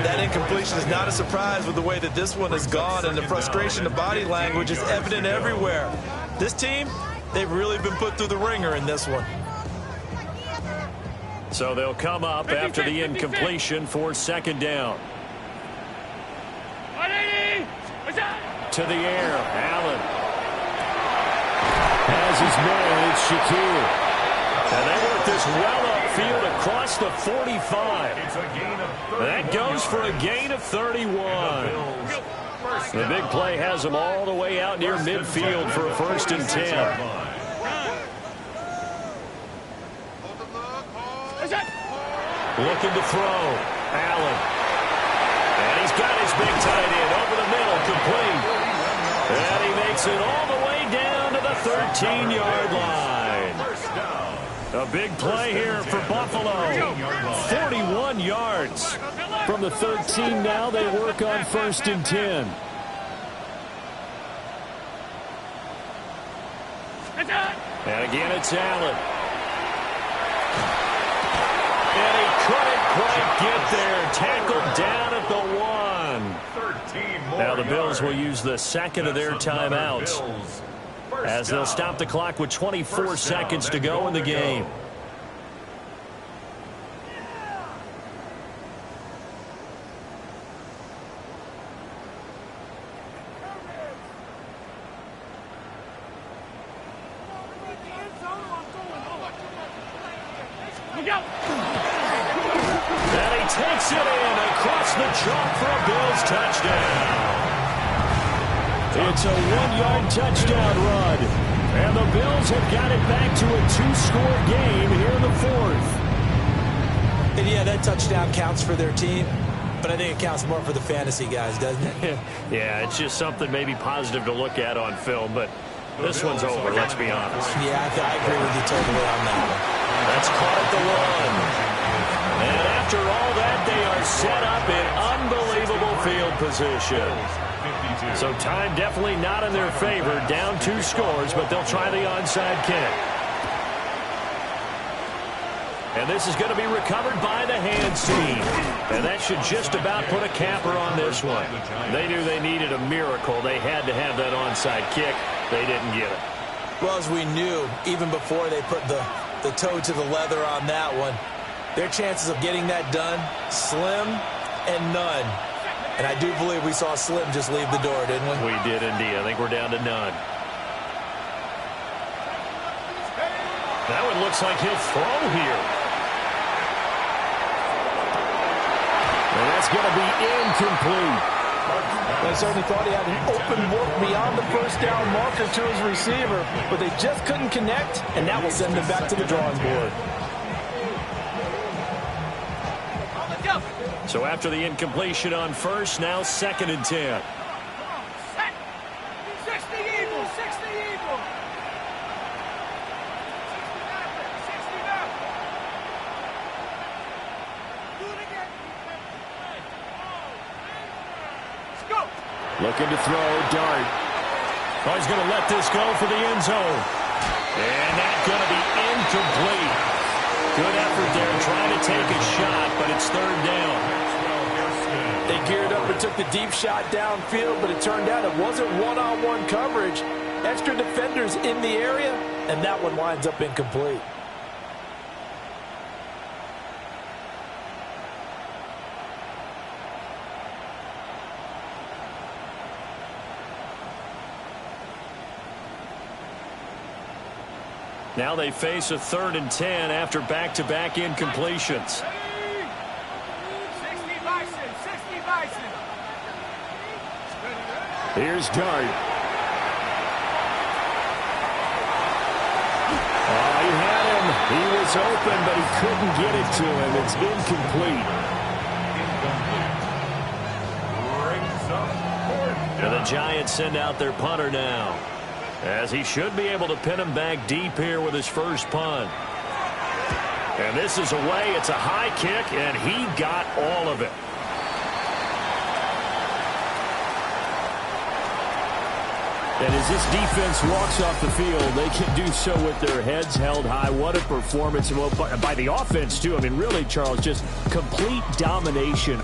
That incompletion is not a surprise with the way that this one has gone, and the frustration of body language is evident everywhere. This team, they've really been put through the ringer in this one.
So they'll come up after the incompletion for 2nd down. To the air, Allen has his man. It's Shakir. And they work this well upfield across the 45. That goes for a gain of 31. The big play has them all the way out near midfield for a 1st and 10. Looking to throw. Allen. And he's got his big tight end over the middle, complete. And he makes it all the way down to the 13-yard line. A big play here for Buffalo. 41 yards. From the 13 now, they work on 1st and 10. And again, it's Allen. And he couldn't quite get there. Tackled down at the 1. Now the Bills will use the 2nd of their timeouts, as they'll stop the clock with 24 seconds to go in the game. And he takes it in across the chalk for a Bills touchdown. It's a 1-yard touchdown run. And the Bills have got it back to a 2-score game here in the 4th.
And yeah, that touchdown counts for their team, but I think it counts more for the fantasy guys, doesn't it?
Yeah, it's just something maybe positive to look at on film, but this one's over, let's be honest.
Yeah, I agree with you totally on that one.
That's caught at the 1. And after all that, they are set up in unbelievable field position. So time definitely not in their favor. Down 2 scores, but they'll try the onside kick. And this is going to be recovered by the hands team. And that should just about put a capper on this one. They knew they needed a miracle. They had to have that onside kick. They didn't get it.
Well, as we knew, even before they put the toe to the leather on that one, their chances of getting that done, slim and none. And I do believe we saw Slim just leave the door, didn't we?
We did indeed. I think we're down to none. That one looks like he'll throw here. And that's going to be incomplete.
They certainly thought he had an open look beyond the 1st down marker to his receiver, but they just couldn't connect, and that will send them back to the drawing board.
So after the incompletion on 1st, now 2nd and 10.
60 Eagles, 60 Eagles.
Looking to throw, Dart. Oh, he's going to let this go for the end zone. And that's going to be incomplete. Good effort there trying to take a shot, but it's 3rd down.
They geared up and took the deep shot downfield, but it turned out it wasn't one-on-one coverage. Extra defenders in the area, and that one winds up incomplete.
Now they face a 3rd and 10 after back-to-back incompletions.
60 Bison, 60 Bison.
Here's Dart. was open, but he couldn't get it to him. It's incomplete.
And the Giants send out their punter now, as he should be able to pin him back deep here with his first punt. And this is away. It's a high kick, and he got all of it.
And as this defense walks off the field, they can do so with their heads held high. What a performance by the offense, too. I mean, really, Charles, just complete domination.